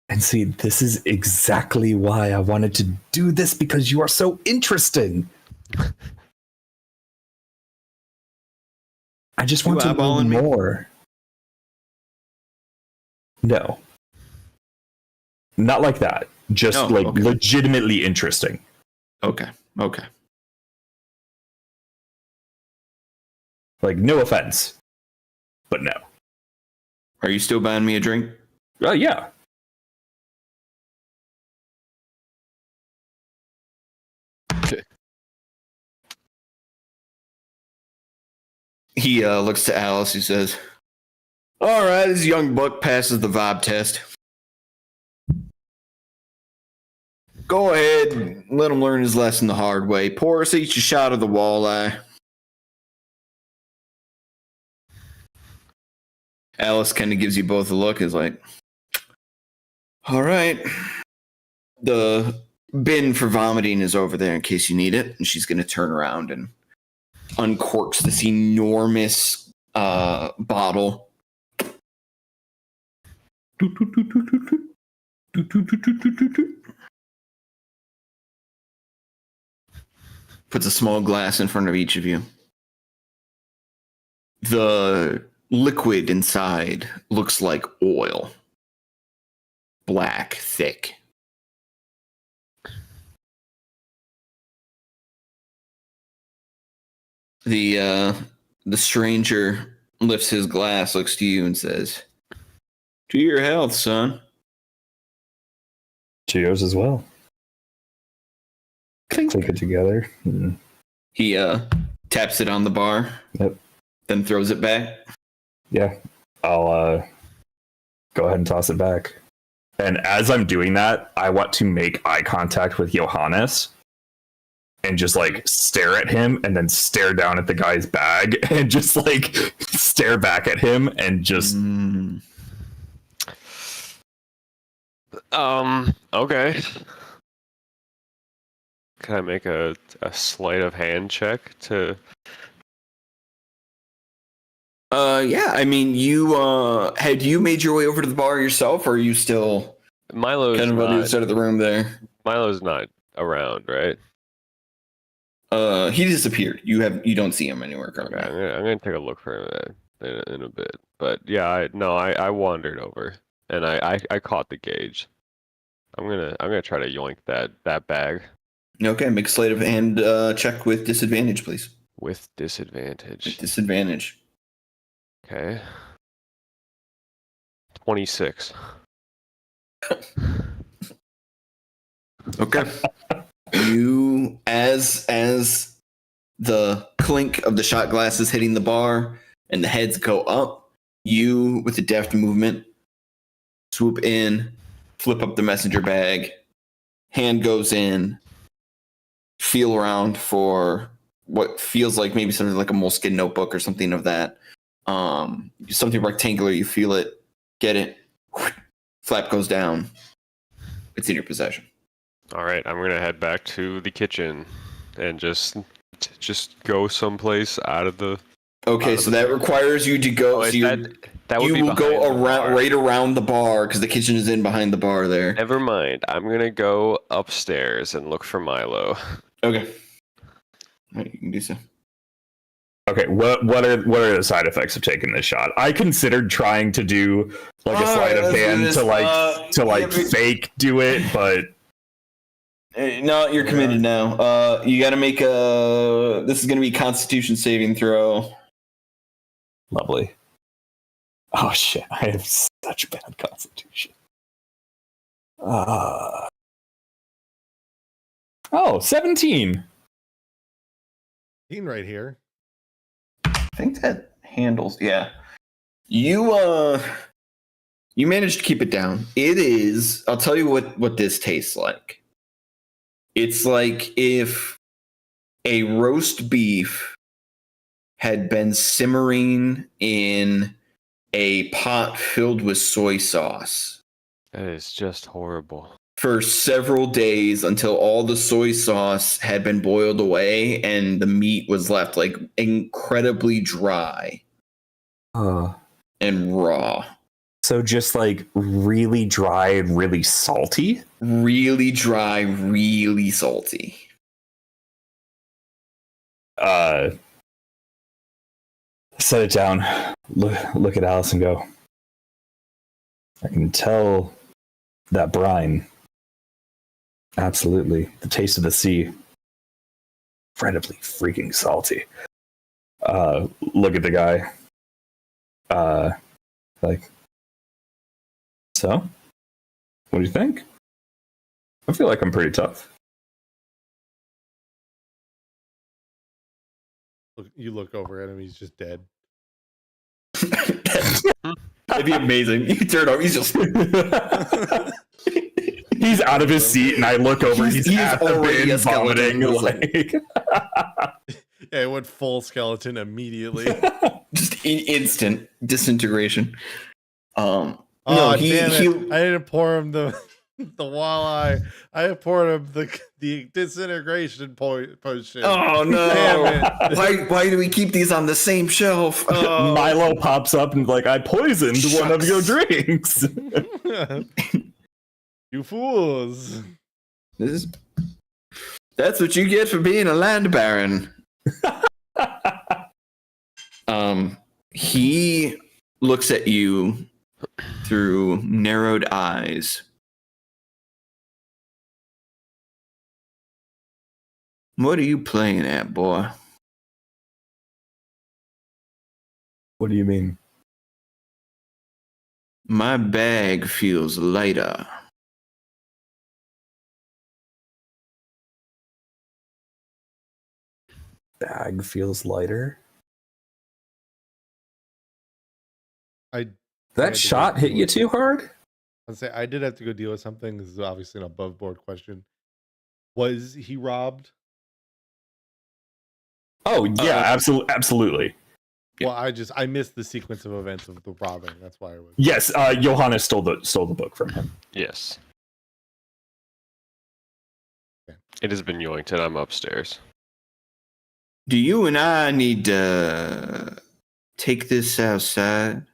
And see, this is exactly why I wanted to do this, because you are so interesting. I just want You to learn eyeballing me? more. No. Not like that. Just Oh, like okay. legitimately interesting. Okay. Like, no offense. But no. Are you still buying me a drink? Yeah. He looks to Alice. He says, "All right, this young buck passes the vibe test. Go ahead and let him learn his lesson the hard way. Pour us each a shot of the walleye." Alice kind of gives you both a look. Is like, "All right." The bin for vomiting is over there in case you need it, and she's going to turn around and uncorks this enormous bottle. Puts a small glass in front of each of you. The liquid inside looks like oil. Black, thick. The stranger lifts his glass, looks to you, and says, "To your health, son." To yours as well. Clink. Take it together. He taps it on the bar. Yep. Then throws it back. Yeah. I'll go ahead and toss it back. And as I'm doing that, I want to make eye contact with Johannes and just like stare at him and then stare down at the guy's bag and just like stare back at him and just Okay. Can I make a sleight of hand check to... Yeah, I mean, you had you made your way over to the bar yourself, or are you still Milo's kind of on the other not, side of the room there? Milo's not around, right? He disappeared. You don't see him anywhere Okay, currently. I'm gonna take a look for him in a bit. But yeah, I wandered over and I caught the gauge. I'm gonna try to yoink that bag Okay, make a sleight of hand check with disadvantage, please. with disadvantage. With disadvantage. Okay. 26. Okay. You, as the clink of the shot glasses hitting the bar and the heads go up, you, with a deft movement, swoop in, flip up the messenger bag, hand goes in, feel around for what feels like maybe something like a moleskin notebook or something of that. Something rectangular, you feel it, get it, flap goes down. It's in your possession. All right, I'm gonna head back to the kitchen and just go someplace out of the. Okay, so that requires you to go. Oh, so that would you be will go behind the around bar. right around the bar because the kitchen is in behind the bar there. Never mind. I'm gonna go upstairs and look for Milo. Okay. All right, you can do so. Okay, what are the side effects of taking this shot? I considered trying to do like a sleight of hand to fake do it, but No, you're committed now. You got to make a. This is going to be Constitution saving throw. lovely. Oh shit, I have such bad constitution. 17. Right here. I think that handles. Yeah. You managed to keep it down. It is. I'll tell you what this tastes like. It's like if a roast beef had been simmering in a pot filled with soy sauce That is just horrible. for several days until all the soy sauce had been boiled away and the meat was left like incredibly dry and raw. So just like really dry and really salty. Really dry, really salty. Set it down. Look at Alice and go. I can tell that brine. Absolutely. The taste of the sea. Incredibly freaking salty. Look at the guy. Like, so? What do you think? I feel like I'm pretty tough. You look over at him, he's just dead. That'd be amazing. You turn over, he's just He's out of his seat, and I look over. He's at the already bin a skeleton. vomiting. Yeah, it went full skeleton immediately. just instant disintegration. Oh, He damn it. I didn't pour him the walleye. I poured him the disintegration potion. Oh no! Damn it. Why do we keep these on the same shelf? Oh. Milo pops up and like, I poisoned one of your Shucks. drinks. You fools. That's what you get for being a land baron. He looks at you through narrowed eyes. What are you playing at, boy? What do you mean? My bag feels lighter. Bag feels lighter. That shot hit you too hard? I'd say I did have to go deal with something. This is obviously an above board question. Was he robbed? Oh yeah, absolutely. Yeah. Well, I missed the sequence of events of the robbing. That's why I was. Yes, Johannes stole the book from him. Yes. Okay. It has been yoinked, and I'm upstairs. Do you and I need to take this outside?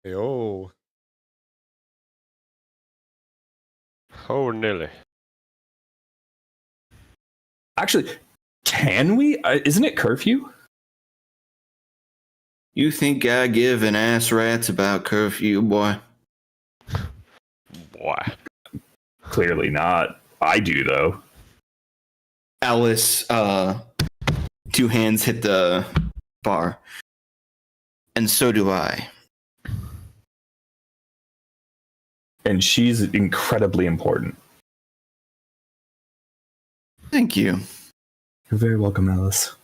Hey, oh, Oh, nearly. Actually, can we? Isn't it curfew? You think I give an ass rat's about curfew, boy? Why? Clearly not. I do, though. Alice, two hands hit the bar. And so do I. And she's incredibly important. Thank you. You're very welcome, Alice.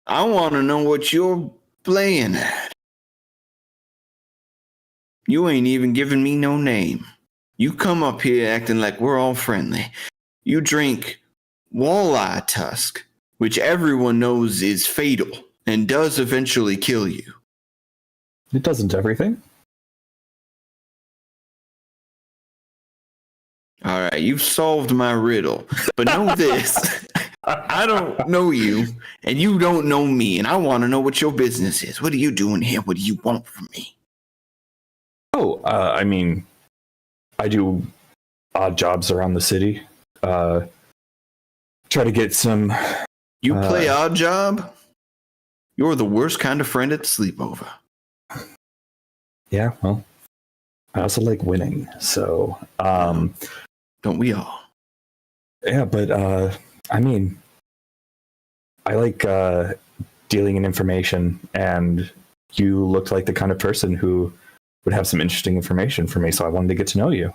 I want to know what you're playing at. You ain't even giving me no name. You come up here acting like we're all friendly. You drink walleye tusk, which everyone knows is fatal and does eventually kill you. It doesn't everything. All right, you've solved my riddle. But know this. I don't know you, and you don't know me, and I want to know what your business is. What are you doing here? What do you want from me? Oh, I mean, I do odd jobs around the city. Try to get some... You play odd job? You're the worst kind of friend at the sleepover. Yeah, well, I also like winning, so... Don't we all? Yeah, but, I mean, I like dealing in information, and you looked like the kind of person who would have some interesting information for me, so I wanted to get to know you.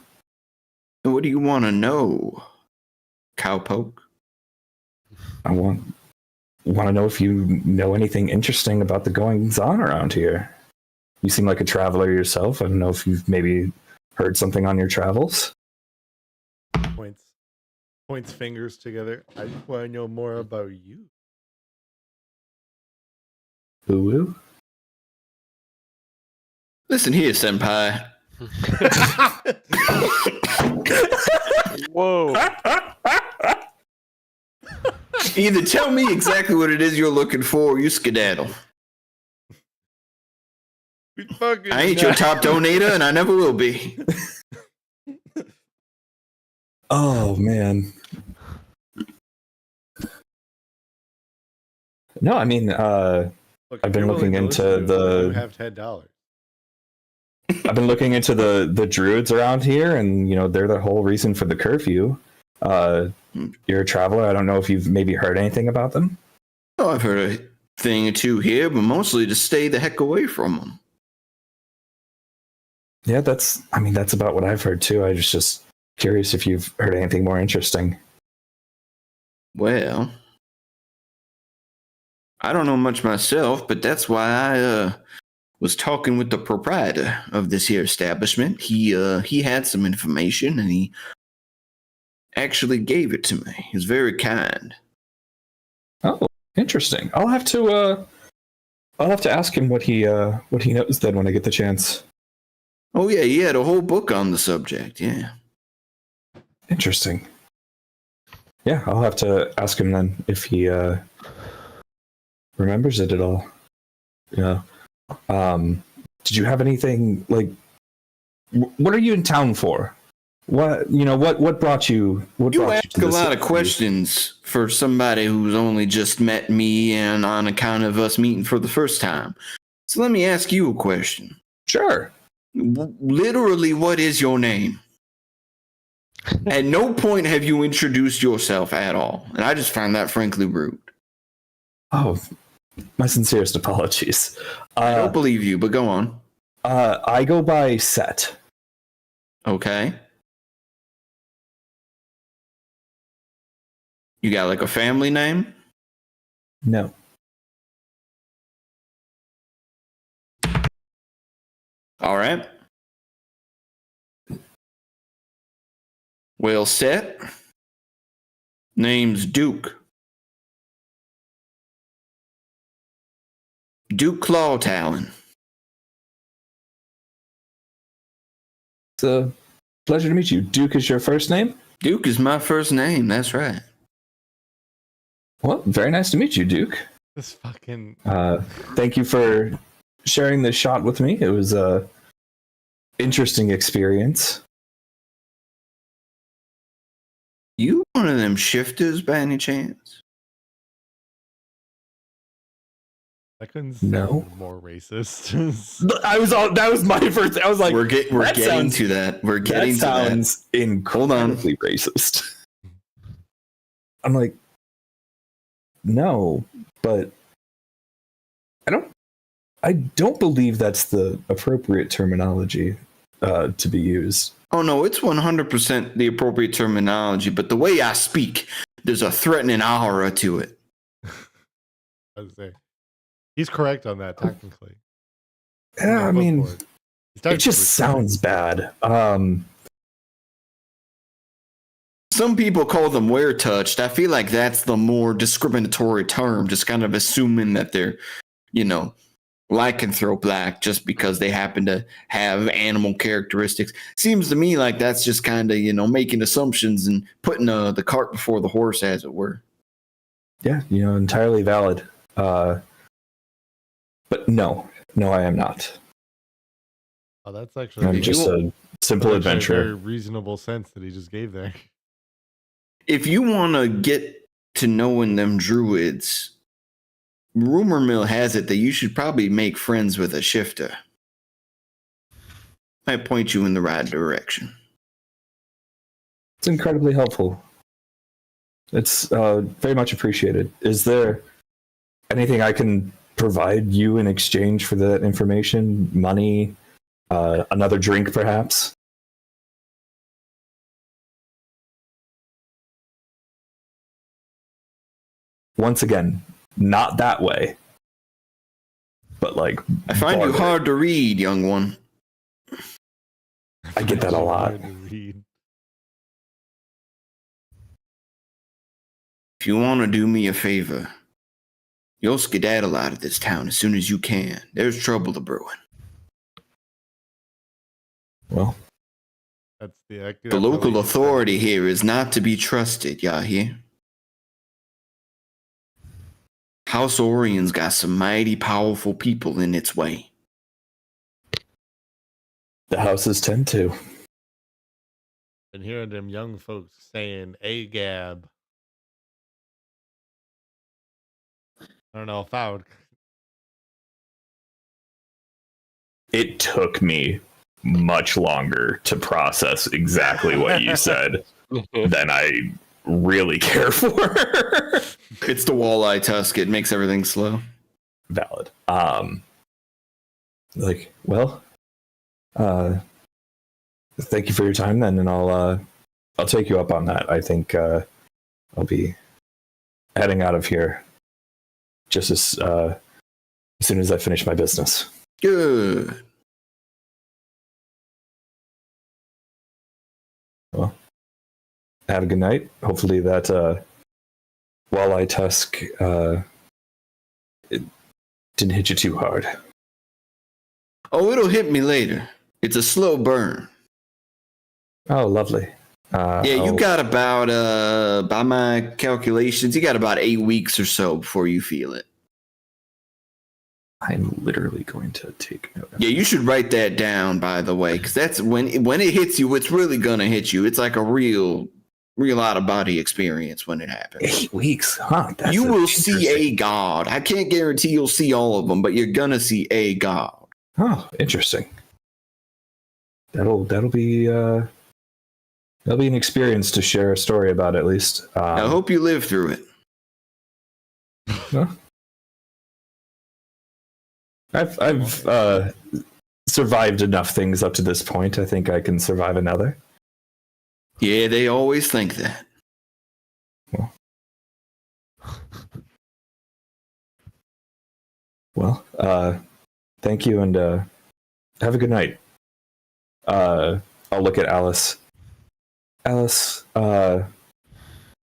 What do you want to know, cowpoke? I want to know if you know anything interesting about the goings-on around here. You seem like a traveler yourself. I don't know if you've maybe heard something on your travels. Points fingers together. I just want to know more about you. Woo-woo? Listen here, senpai. Whoa. Either tell me exactly what it is you're looking for, or you skedaddle. I ain't your top donator, and I never will be. Oh, man. No, I mean, Look, I've been looking into You have $10. I've been looking into the druids around here, and, you know, they're the whole reason for the curfew. You're a traveler. I don't know if you've maybe heard anything about them. Oh, I've heard a thing or two here, but mostly to stay the heck away from them. Yeah, that's about what I've heard, too. I was just curious if you've heard anything more interesting. Well, I don't know much myself, but that's why I was talking with the proprietor of this here establishment. He had some information, and he actually gave it to me. He was very kind. Oh, interesting. I'll have to ask him what he knows then when I get the chance. Oh yeah, he had a whole book on the subject. Yeah. Interesting. Yeah, I'll have to ask him then if he remembers it at all. Yeah. Did you have anything like? What are you in town for? What brought you? You ask a lot of questions for somebody who's only just met me and on account of us meeting for the first time. So let me ask you a question. Sure. Literally, what is your name? At no point have you introduced yourself at all, and I just find that frankly rude. Oh, my sincerest apologies. I don't believe you, but go on. I go by Set. Okay. You got like a family name? No. All right. Well, Set. Name's Duke. Duke Clawtalon. It's a pleasure to meet you. Duke is your first name? Duke is my first name, that's right. Well, very nice to meet you, Duke. This fucking... Thank you for sharing this shot with me. It was a interesting experience. You one of them shifters by any chance? That couldn't No. sound more racist. That was my first. I was like, we're that getting sounds- to that. We're getting that to that. sounds incredibly racist. I'm like, no, but I don't believe that's the appropriate terminology to be used. Oh no, it's 100% the appropriate terminology, but the way I speak, there's a threatening aura to it. I was saying, he's correct on that technically. Yeah, I Go mean, for it. He's it technically just sounds bad. Some people call them wear-touched. I feel like that's the more discriminatory term, just kind of assuming that they're, lycanthrope just because they happen to have animal characteristics. Seems to me like that's just kind of, making assumptions and putting the cart before the horse, as it were. Yeah, entirely valid. But no, I am not. Oh, that's actually I'm just a simple that's actually a adventurer. very reasonable sense that he just gave there. If you want to get to knowing them druids, rumor mill has it that you should probably make friends with a shifter. Might point you in the right direction. It's incredibly helpful. It's very much appreciated. Is there anything I can provide you in exchange for that information? Money? Another drink, perhaps? Once again, not that way. But like, I find you barter. hard to read, young one. I get that a lot. Hard to read. If you want to do me a favor, you'll skedaddle out of this town as soon as you can. There's trouble brewing. Well, That's The local authority here is not to be trusted, y'all hear? House Orion's got some mighty powerful people in its way. the houses tend to. Been hearing them young folks saying "Agab." I don't know if I would. It took me much longer to process exactly what you said than I really care for. It's the walleye tusk. It makes everything slow. Valid. Thank you for your time then, and I'll take you up on that. I think I'll be heading out of here just as soon as I finish my business. Good. Well, have a good night. Hopefully that walleye tusk it didn't hit you too hard. Oh, it'll hit me later. It's a slow burn. Oh, lovely. Yeah, you got about, by my calculations, you got about 8 weeks or so before you feel it. I'm literally going to take note of Yeah, you should write that down, by the way, because that's when it hits you, it's really gonna hit you. It's like a real out of body experience when it happens. 8 weeks, huh? That's You will see interesting. a god. I can't guarantee you'll see all of them, but you're gonna see a god. Oh, interesting. That'll be an experience to share a story about, at least. I hope you live through it. Huh? I've survived enough things up to this point. I think I can survive another. Yeah, they always think that. Well, thank you, and have a good night. I'll look at Alice. Alice,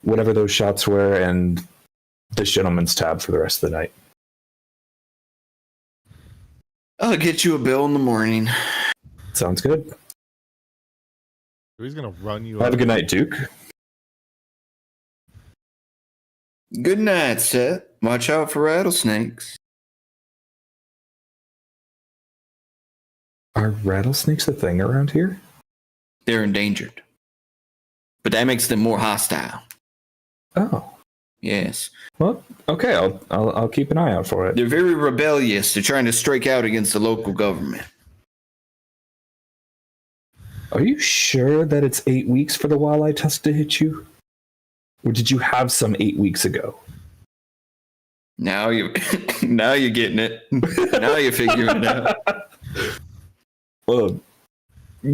whatever those shots were, and this gentleman's tab for the rest of the night. I'll get you a bill in the morning. Sounds good. He's gonna run you. Have a good night, Duke. Good night, Seth. Watch out for rattlesnakes. Are rattlesnakes a thing around here? They're endangered. But that makes them more hostile. Oh, Yes. Well, okay, I'll keep an eye out for it. They're very rebellious. They're trying to strike out against the local government. Are you sure that it's 8 weeks for the walleye tusk to hit you? Or did you have some 8 weeks ago? Now you're getting it. Now you're figuring it out. Well,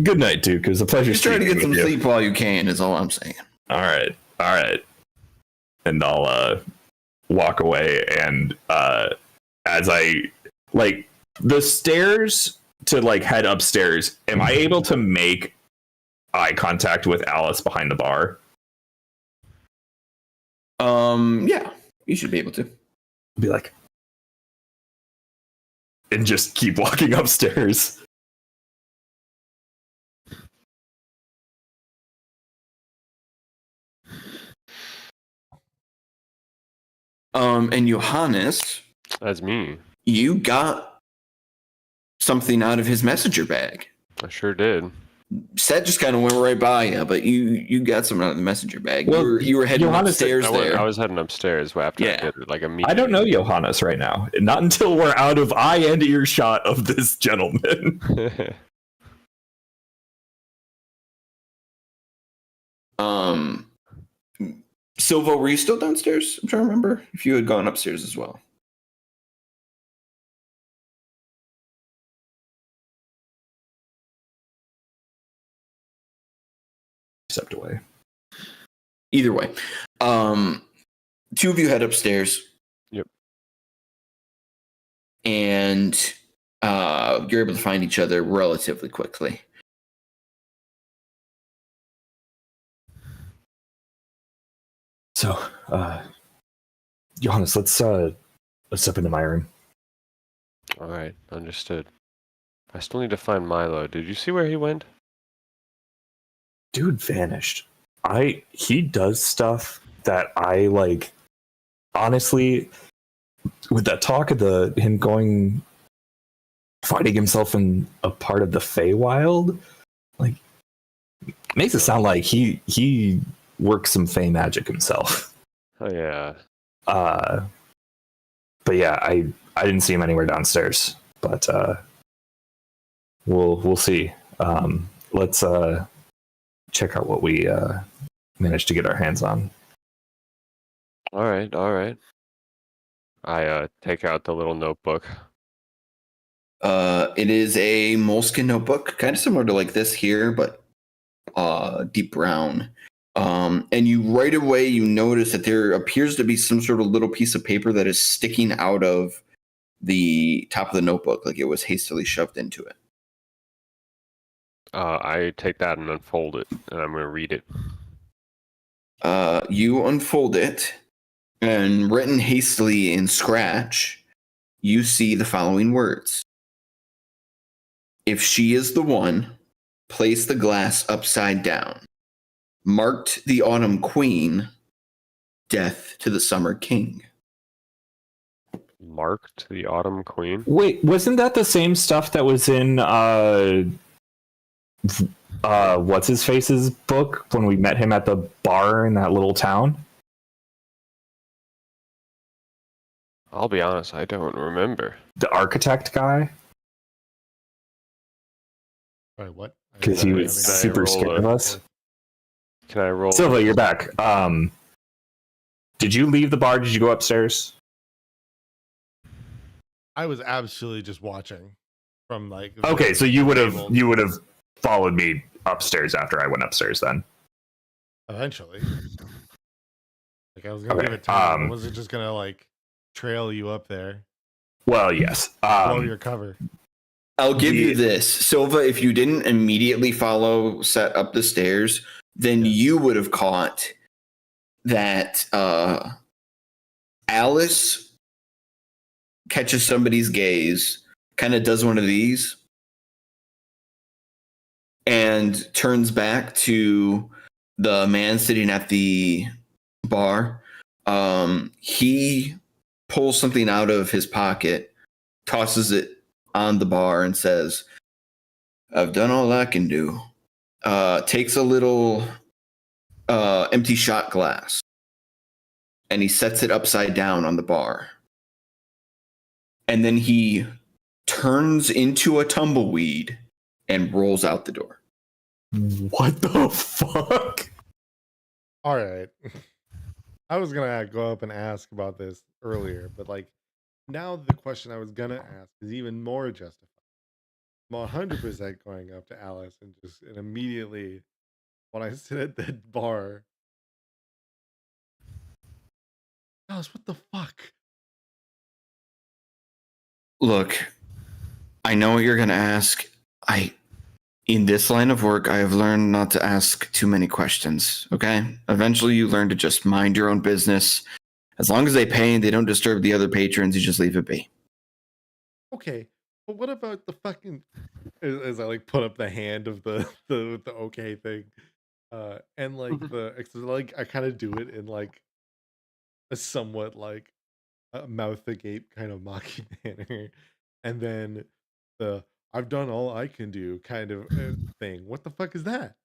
good night, Duke. It was a pleasure. Just try to get speaking some with you. sleep while you can. Is all I'm saying. All right. And I'll walk away. And as I like the stairs to like head upstairs, am I able to make eye contact with Alice behind the bar? Yeah, you should be able to. Be like, and just keep walking upstairs. And Johannes, That's me. you got something out of his messenger bag. I sure did. Set just kind of went right by you, but you got something out of the messenger bag. Well, You were heading Johannes- upstairs there. I was heading upstairs after I did it, like immediately. I don't know Johannes right now. Not until we're out of eye and earshot of this gentleman. Silva, were you still downstairs? I'm trying to remember if you had gone upstairs as well. Stepped away. Either way, two of you head upstairs. Yep. And you're able to find each other relatively quickly. So, Johannes, let's step into my room. All right, understood. I still need to find Milo. Did you see where he went? Dude vanished. He does stuff that I like. Honestly, with that talk of him going finding himself in a part of the Feywild, like makes it sound like he works some Fey magic himself. Oh yeah. But yeah, I didn't see him anywhere downstairs. But we'll see. Let's check out what we managed to get our hands on. All right. I take out the little notebook. It is a moleskin notebook, kind of similar to like this here, but deep brown. And you right away you notice that there appears to be some sort of little piece of paper that is sticking out of the top of the notebook, like it was hastily shoved into it. I take that and unfold it, and I'm going to read it. You unfold it, and written hastily in scratch, you see the following words. If she is the one, place the glass upside down. Marked the autumn queen, death to the summer king. Marked the autumn queen? Wait, wasn't that the same stuff that was in what's his face's book when we met him at the bar in that little town? I'll be honest, I don't remember. The architect guy? Wait, what? Because he was Can I super roll scared of us. Can I roll? Silva, you're back. Did you leave the bar? Did you go upstairs? I was absolutely just watching from like. Okay, so you would table. have followed me upstairs after I went upstairs then. Eventually. Like I was gonna Okay, give it time. I wasn't just gonna like trail you up there. Well, yes. Blow your cover. I'll give you this. Silva, if you didn't immediately follow Set up the stairs, then you would have caught that Alice catches somebody's gaze, kind of does one of these, and turns back to the man sitting at the bar. He pulls something out of his pocket, tosses it on the bar, and says, "I've done all I can do." Takes a little empty shot glass, and he sets it upside down on the bar. And then he turns into a tumbleweed and rolls out the door. What the fuck? All right. I was gonna go up and ask about this earlier, but like now the question I was gonna ask is even more justified. I'm 100% going up to Alice and immediately when I sit at that bar, Alice, what the fuck? Look, I know what you're going to ask. In this line of work, I have learned not to ask too many questions, okay? Eventually, you learn to just mind your own business. As long as they pay and they don't disturb the other patrons, you just leave it be. Okay, but what about the fucking... As I like put up the hand of the okay thing, and like like I kind of do it in like a somewhat like a mouth agape kind of mocking manner, and then the I've done all I can do kind of thing. What the fuck is that?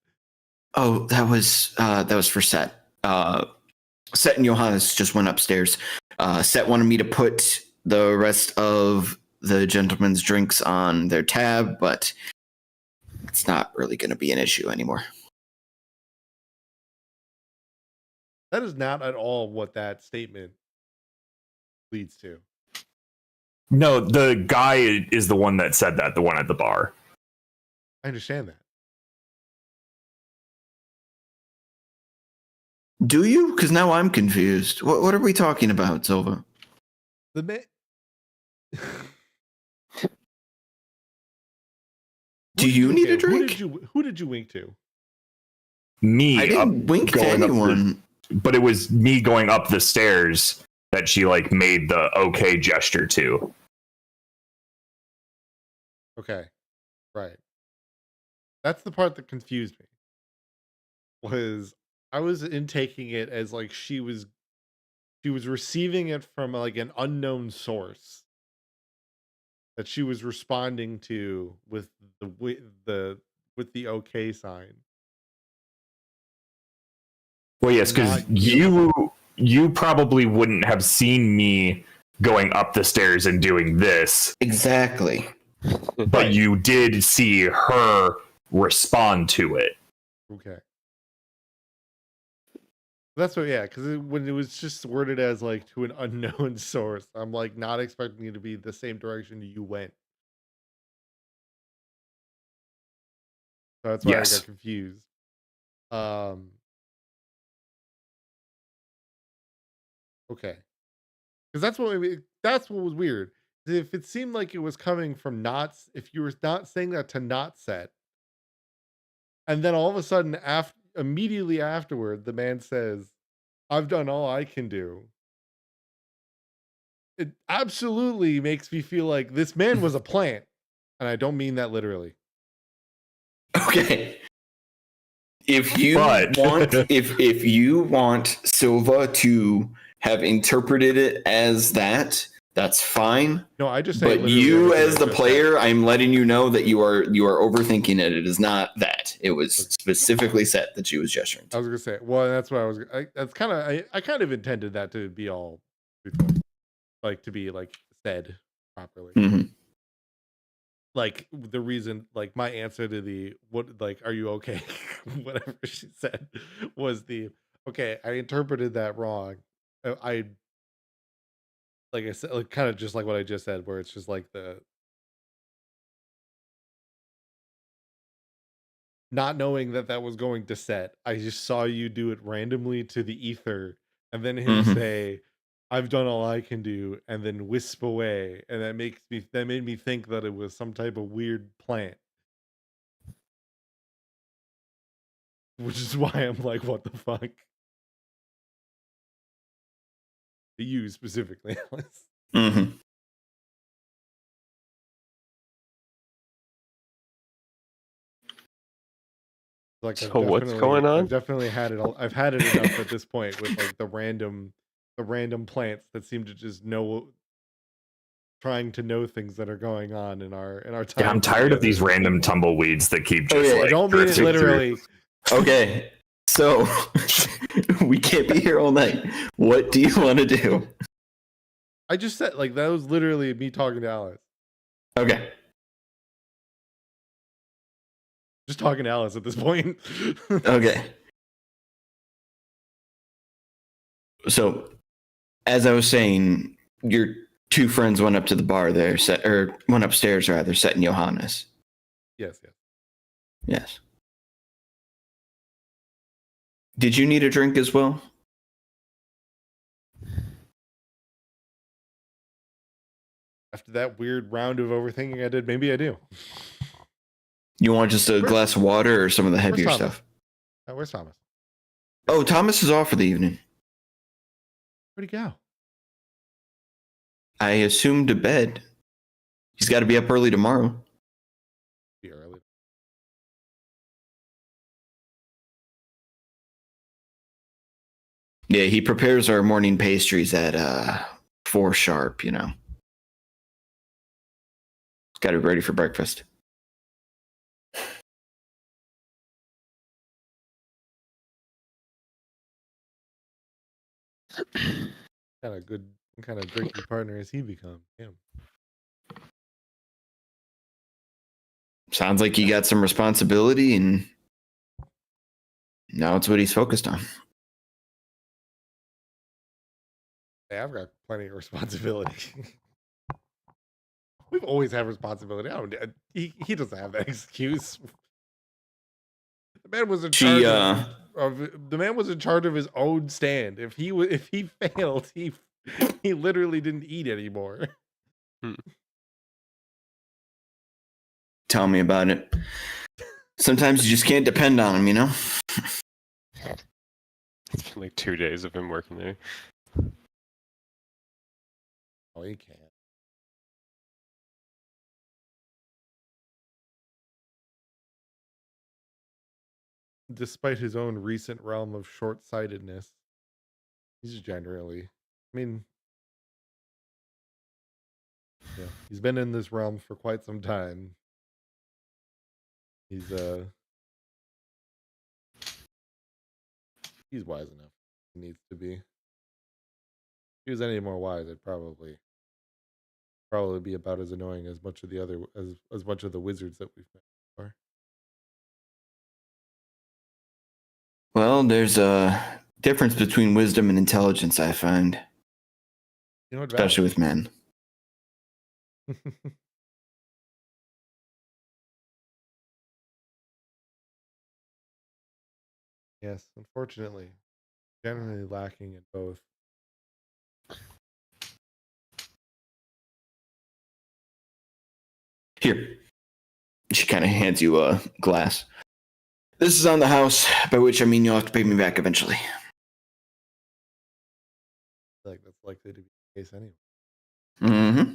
Oh, that was for Set. Set and Johannes just went upstairs. Set wanted me to put the rest of the gentlemen's drinks on their tab, but it's not really going to be an issue anymore. That is not at all what that statement leads to. No, the guy is the one that said that, the one at the bar. I understand that. Do you? Because now I'm confused. What are we talking about, Silva? The man. Do you need a drink? Who did you wink to? Me. I didn't wink to anyone. But it was me going up the stairs that she like made the okay gesture to. Okay, right. That's the part that confused me. Was I was taking it as like she was receiving it from like an unknown source that she was responding to with the okay sign. Well, yes, because you probably wouldn't have seen me going up the stairs and doing this. Exactly. But you did see her respond to it. Okay. That's what, yeah, because when it was just worded as like to an unknown source, I'm like not expecting it to be the same direction you went. So that's why I got confused. Okay. Because that's what was weird. If it seemed like it was coming from if you were not saying that to not Set, and then all of a sudden, immediately afterward, the man says, "I've done all I can do." It absolutely makes me feel like this man was a plant, and I don't mean that literally. Okay. If you if you want Silva to have interpreted it as that, that's fine. No, I just say. But you, as the player, I'm letting you know that you are overthinking it. It is not that. It was specifically Set that she was gesturing to. I was gonna say. Well, that's what I was. That's kind of. I kind of intended that to be all, like to be like said properly. Mm-hmm. Like the reason, like my answer to the what, like, are you okay? Whatever she said was okay. I interpreted that wrong. I like I said, like kind of just like what I just said, where it's just like the not knowing that was going to Set. I just saw you do it randomly to the ether, and then him say, "I've done all I can do," and then wisp away, and that made me think that it was some type of weird plant, which is why I'm like, what the fuck? To you specifically, Alice. Mm-hmm. Like, so what's going on? I've definitely had it. I've had it enough at this point with like the random plants that seem to just trying to know things that are going on in our time. Yeah, I'm tired of these random tumbleweeds that keep just I don't mean it literally. Okay, so We can't be here all night. What do you want to do? I just said, like, that was literally me talking to Alice. Okay. Just talking to Alice at this point. Okay. So, as I was saying, your two friends went up to the bar there, went upstairs rather, Set and Johannes. Yes. Yes. Did you need a drink as well? After that weird round of overthinking I did, maybe I do. You want just a glass of water or some of the heavier Thomas? stuff? Where's Thomas? Oh, Thomas is off for the evening. Where'd he go? I assume to bed. He's got to be up early tomorrow. Be early. Yeah, he prepares our morning pastries at 4 sharp, you know. He's got to be ready for breakfast. Kind of drinking partner has he become? Damn. Sounds like he got some responsibility, and now it's what he's focused on. Hey, I've got plenty of responsibility. We've always had responsibility. He doesn't have that excuse. The man was in charge the man was in charge of his own stand. If he failed, he literally didn't eat anymore. Tell me about it. Sometimes you just can't depend on him, you know? It's been like 2 days of him working there. Oh, he can't. Despite his own recent realm of short-sightedness, he's generally, I mean, yeah, he's been in this realm for quite some time. He's wise enough. He needs to be. If he was any more wise, I'd probably be about as annoying as much of the wizards that we've met before. Well, there's a difference between wisdom and intelligence, I find. You know what? Especially with men. Yes, unfortunately, generally lacking in both. Here. She kind of hands you a glass. This is on the house, by which I mean you'll have to pay me back eventually. I feel like that's likely to be the case anyway. Mm-hmm.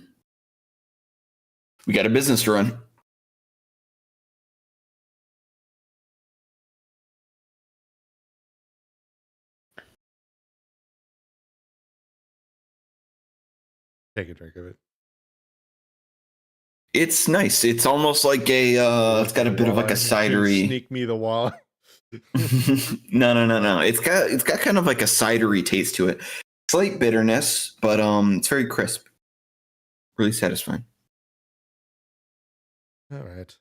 We got a business to run. Take a drink of it. It's nice. It's almost like it's got a bit of like a cidery. Sneak me the wall. No. It's got kind of like a cidery taste to it. Slight bitterness, but it's very crisp. Really satisfying. All right.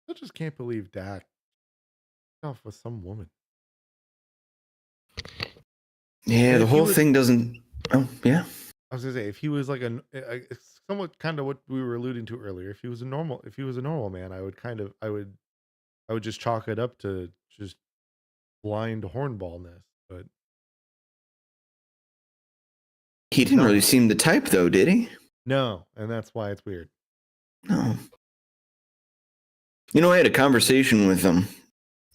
I just can't believe Dak off with some woman. Yeah, the whole thing doesn't. Oh, yeah. I was gonna say, if he was like it's somewhat kind of what we were alluding to earlier. If he was a normal man, I would just chalk it up to just blind hornballness. But He didn't really seem the type, though, did he? no, and that's why it's weird. No. You know, I had a conversation with him.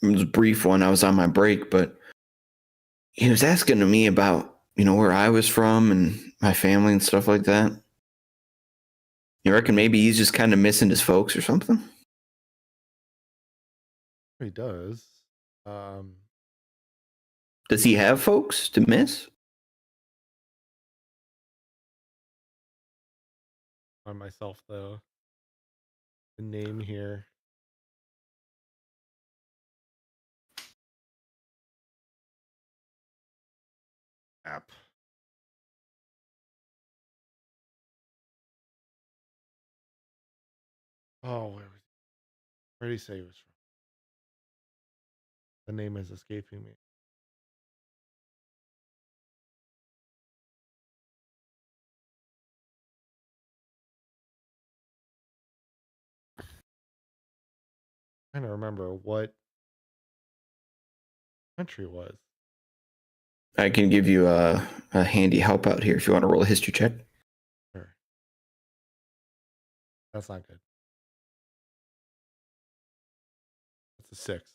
It was a brief one. I was on my break, but he was asking to me about, where I was from and my family and stuff like that. You reckon maybe he's just kind of missing his folks or something? He does. Does he have folks to miss? on myself though. The name here. App. Oh, where did he say he was from? The name is escaping me. Trying to remember what country it was. I can give you a handy help out here if you want to roll a history check. Sure. That's not good. That's a 6.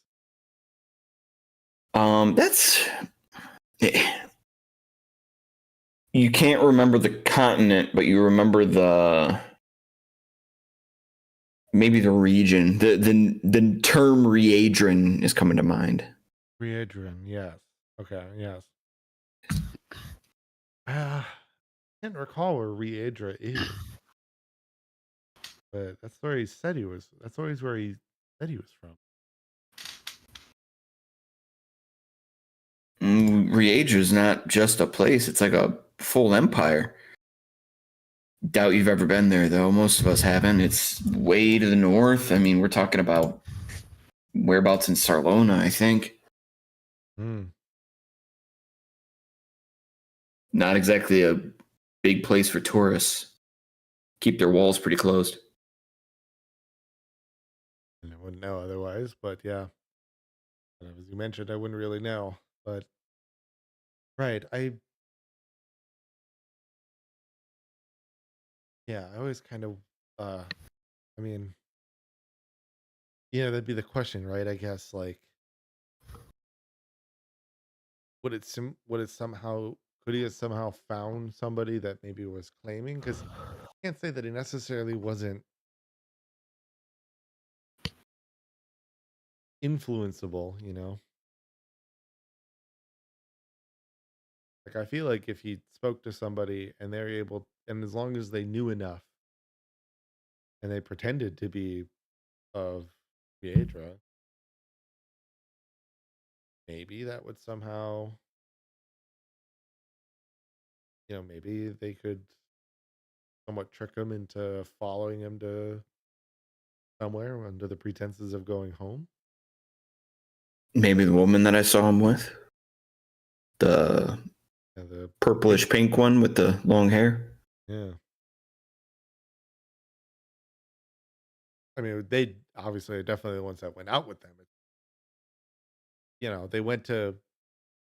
That's you can't remember the continent, but you remember maybe the region. The term Readrin is coming to mind. Readrin, yes. Okay, yes. I can't recall where Readra is. But that's where he said he was. That's always where he said he was from. Readra is not just a place; it's like a full empire. Doubt you've ever been there, though. Most of us haven't. It's way to the north. I mean, we're talking about whereabouts in Sarlona, I think. Not exactly a big place for tourists. Keep their walls pretty closed. I wouldn't know otherwise, but yeah. As you mentioned, I wouldn't really know. But right, I always kind of I mean, that'd be the question, right? I guess like would it somehow could he have somehow found somebody that maybe was claiming? Because I can't say that he necessarily wasn't influenceable, Like I feel like if he spoke to somebody and they're able, and as long as they knew enough and they pretended to be of Piedra, maybe that would somehow, maybe they could somewhat trick him into following him to somewhere under the pretenses of going home. Maybe the woman that I saw him with. The purplish pink one with the long hair. Yeah. I mean, they obviously are definitely the ones that went out with them. They went to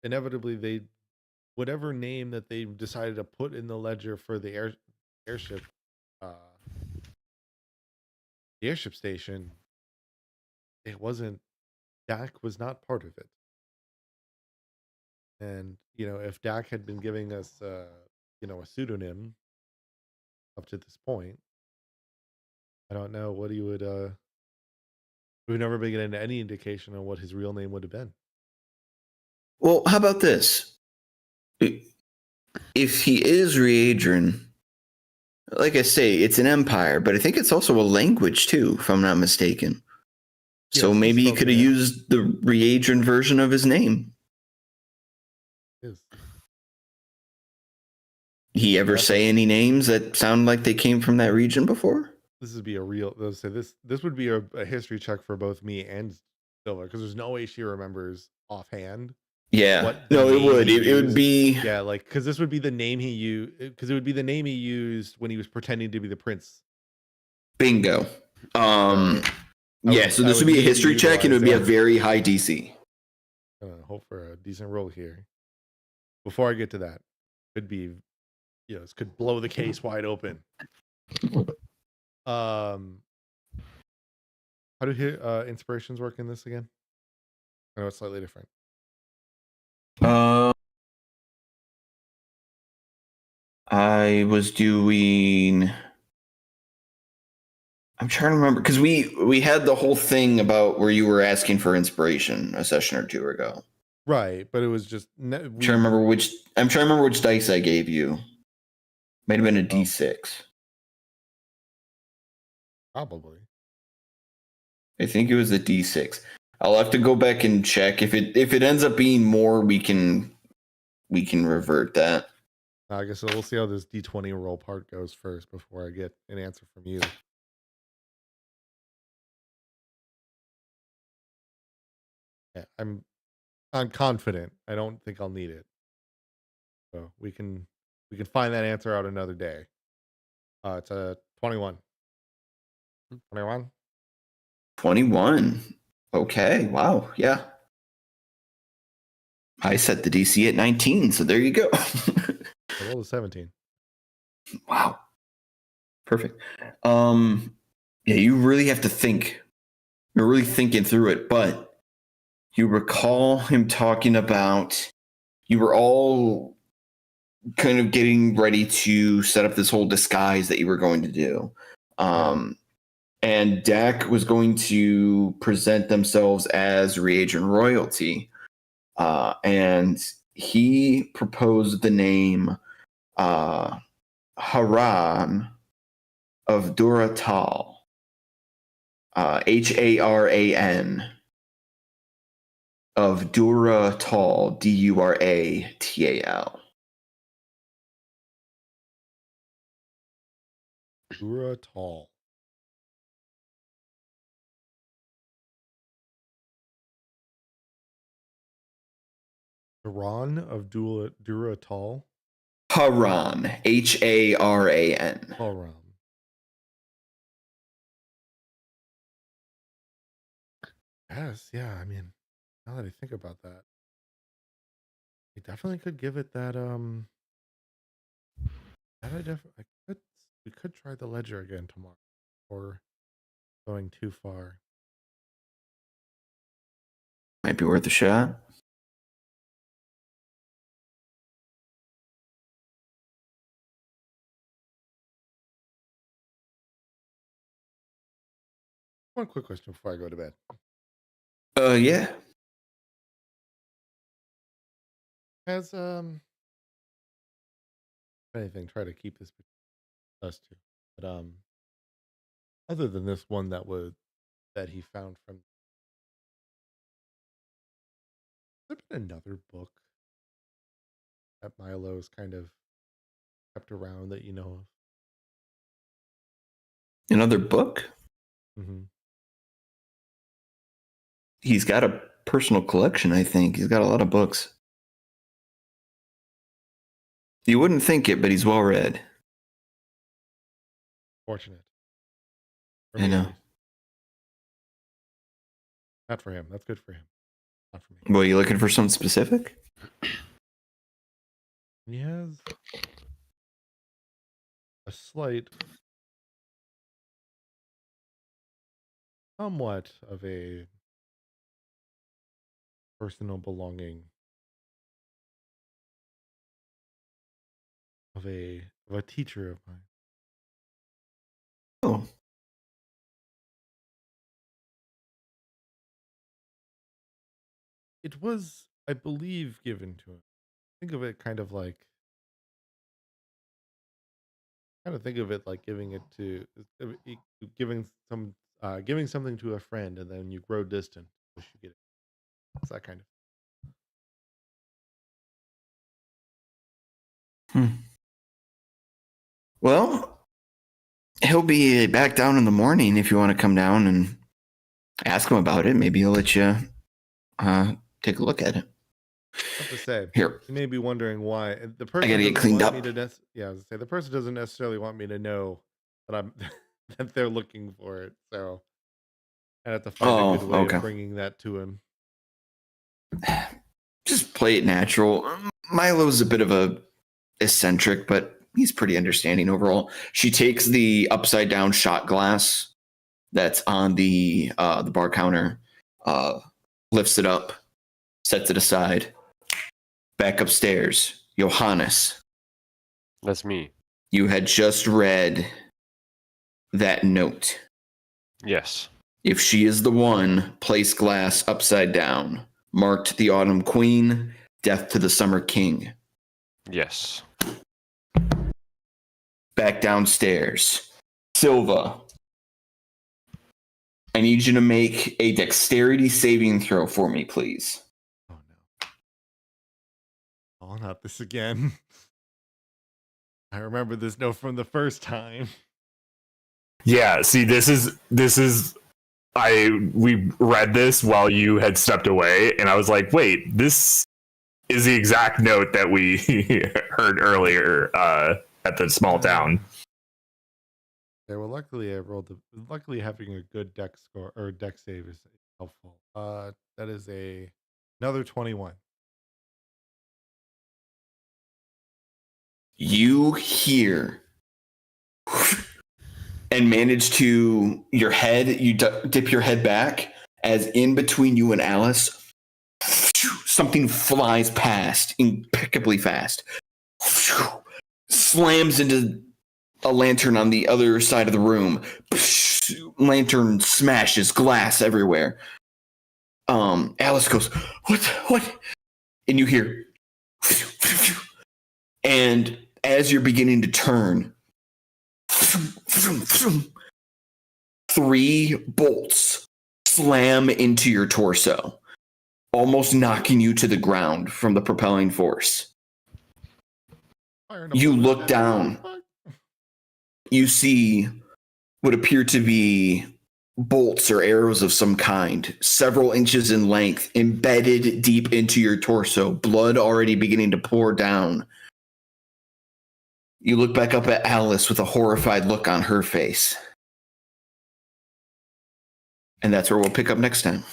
inevitably whatever name that they decided to put in the ledger for the airship, uh, the airship station. It wasn't Dak was not part of it. And if Dak had been giving us a pseudonym up to this point, I don't know what he would we've never been getting any indication on what his real name would have been. Well, how about this? If he is Readrin, like I say, it's an empire, but I think it's also a language too, if I'm not mistaken. So Yes, maybe he could have used the Readrin version of his name. Yes. He ever say any names that sound like they came from that region before? This would be a real. Let's say this would be a history check for both me and Silver, because there's no way she remembers offhand. Yeah, no, it would. It would be like because this would be the name he used, because it would be the name he used when he was pretending to be the prince. Bingo. So this would be a history check, and it would be a very high DC. Hope for a decent roll here. Before I get to that, could be, this could blow the case wide open. How do inspirations work in this again? I know it's slightly different. I was doing. I'm trying to remember because we had the whole thing about where you were asking for inspiration a session or two ago. Right, but it was just. I'm trying to remember which dice I gave you. Might have been a D6. Probably. I think it was a D6. I'll have to go back and check. If it ends up being more, we can revert that. I guess we'll see how this D20 roll part goes first before I get an answer from you. Yeah, I'm confident. I don't think I'll need it. So we can find that answer out another day. It's a 21. 21? 21. Okay. Wow. Yeah. I set the DC at 19, so there you go. I rolled a 17. Wow. Perfect. Yeah, you really have to think. You're really thinking through it, but you recall him talking about you were all kind of getting ready to set up this whole disguise that you were going to do. And Dak was going to present themselves as reagent royalty. And he proposed the name Haran of Duratal. Haran of Duratal, Duratal. Duratal. Haran of Duratal. Haran, Haran. Haran. Yes, yeah. I mean, now that I think about that, we definitely could give it that. We could try the ledger again tomorrow, or going too far. Might be worth a shot. One quick question before I go to bed. Yeah. Has anything try to keep this between us two, but other than this one that he found from, has there been another book that Milo's kind of kept around that you know Another book? of? Mm-hmm. He's got a personal collection, I think. He's got a lot of books. You wouldn't think it, but he's well read. Fortunate. For I me, at know. least. Not for him. That's good for him. Not for me. Well, you looking for something specific? He has a slight, somewhat of a personal belonging of a teacher of mine. Oh. It was, I believe, given to him. Think of it kind of like giving it to giving something to a friend, and then you grow distant. You get it. It's that kind of. Well, he'll be back down in the morning if you want to come down and ask him about it. Maybe he'll let you take a look at it. What to say? Here. You may be wondering why the person. I gotta get doesn't cleaned want up. Me to I was gonna say the person doesn't necessarily want me to know that I'm that they're looking for it. So I have to find a good way of bringing that to him. Just play it natural. Milo's a bit of a eccentric, but he's pretty understanding overall. She takes the upside down shot glass that's on the bar counter, lifts it up, sets it aside. Back upstairs, Johannes. That's me. You had just read that note. Yes. If she is the one, place glass upside down. Marked the Autumn Queen, death to the Summer King. Yes. Back downstairs. Silva. I need you to make a dexterity saving throw for me, please. Oh no. Oh, not this again. I remember this note from the first time. Yeah, see, this is we read this while you had stepped away, and I was like, wait, this is the exact note that we heard earlier at the small town. Yeah, well, luckily I rolled luckily having a good deck score or deck save is helpful. That is another 21. You hear and manage to you dip your head back as in between you and Alice, something flies past impeccably fast, slams into a lantern on the other side of the room. Lantern smashes glass everywhere. Alice goes, what? And you hear, and as you're beginning to turn, 3 bolts slam into your torso, almost knocking you to the ground from the propelling force. You look down. You see what appear to be bolts or arrows of some kind, several inches in length, embedded deep into your torso, blood already beginning to pour down. You look back up at Alice with a horrified look on her face. And that's where we'll pick up next time.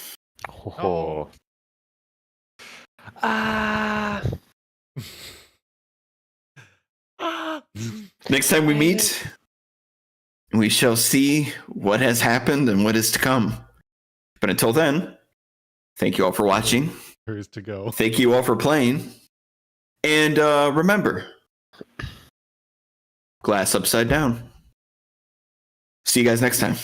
Oh. Ah. Next time we meet, we shall see what has happened and what is to come. But until then, thank you all for watching. Here's to go. Thank you all for playing. And remember, glass upside down. See you guys next time.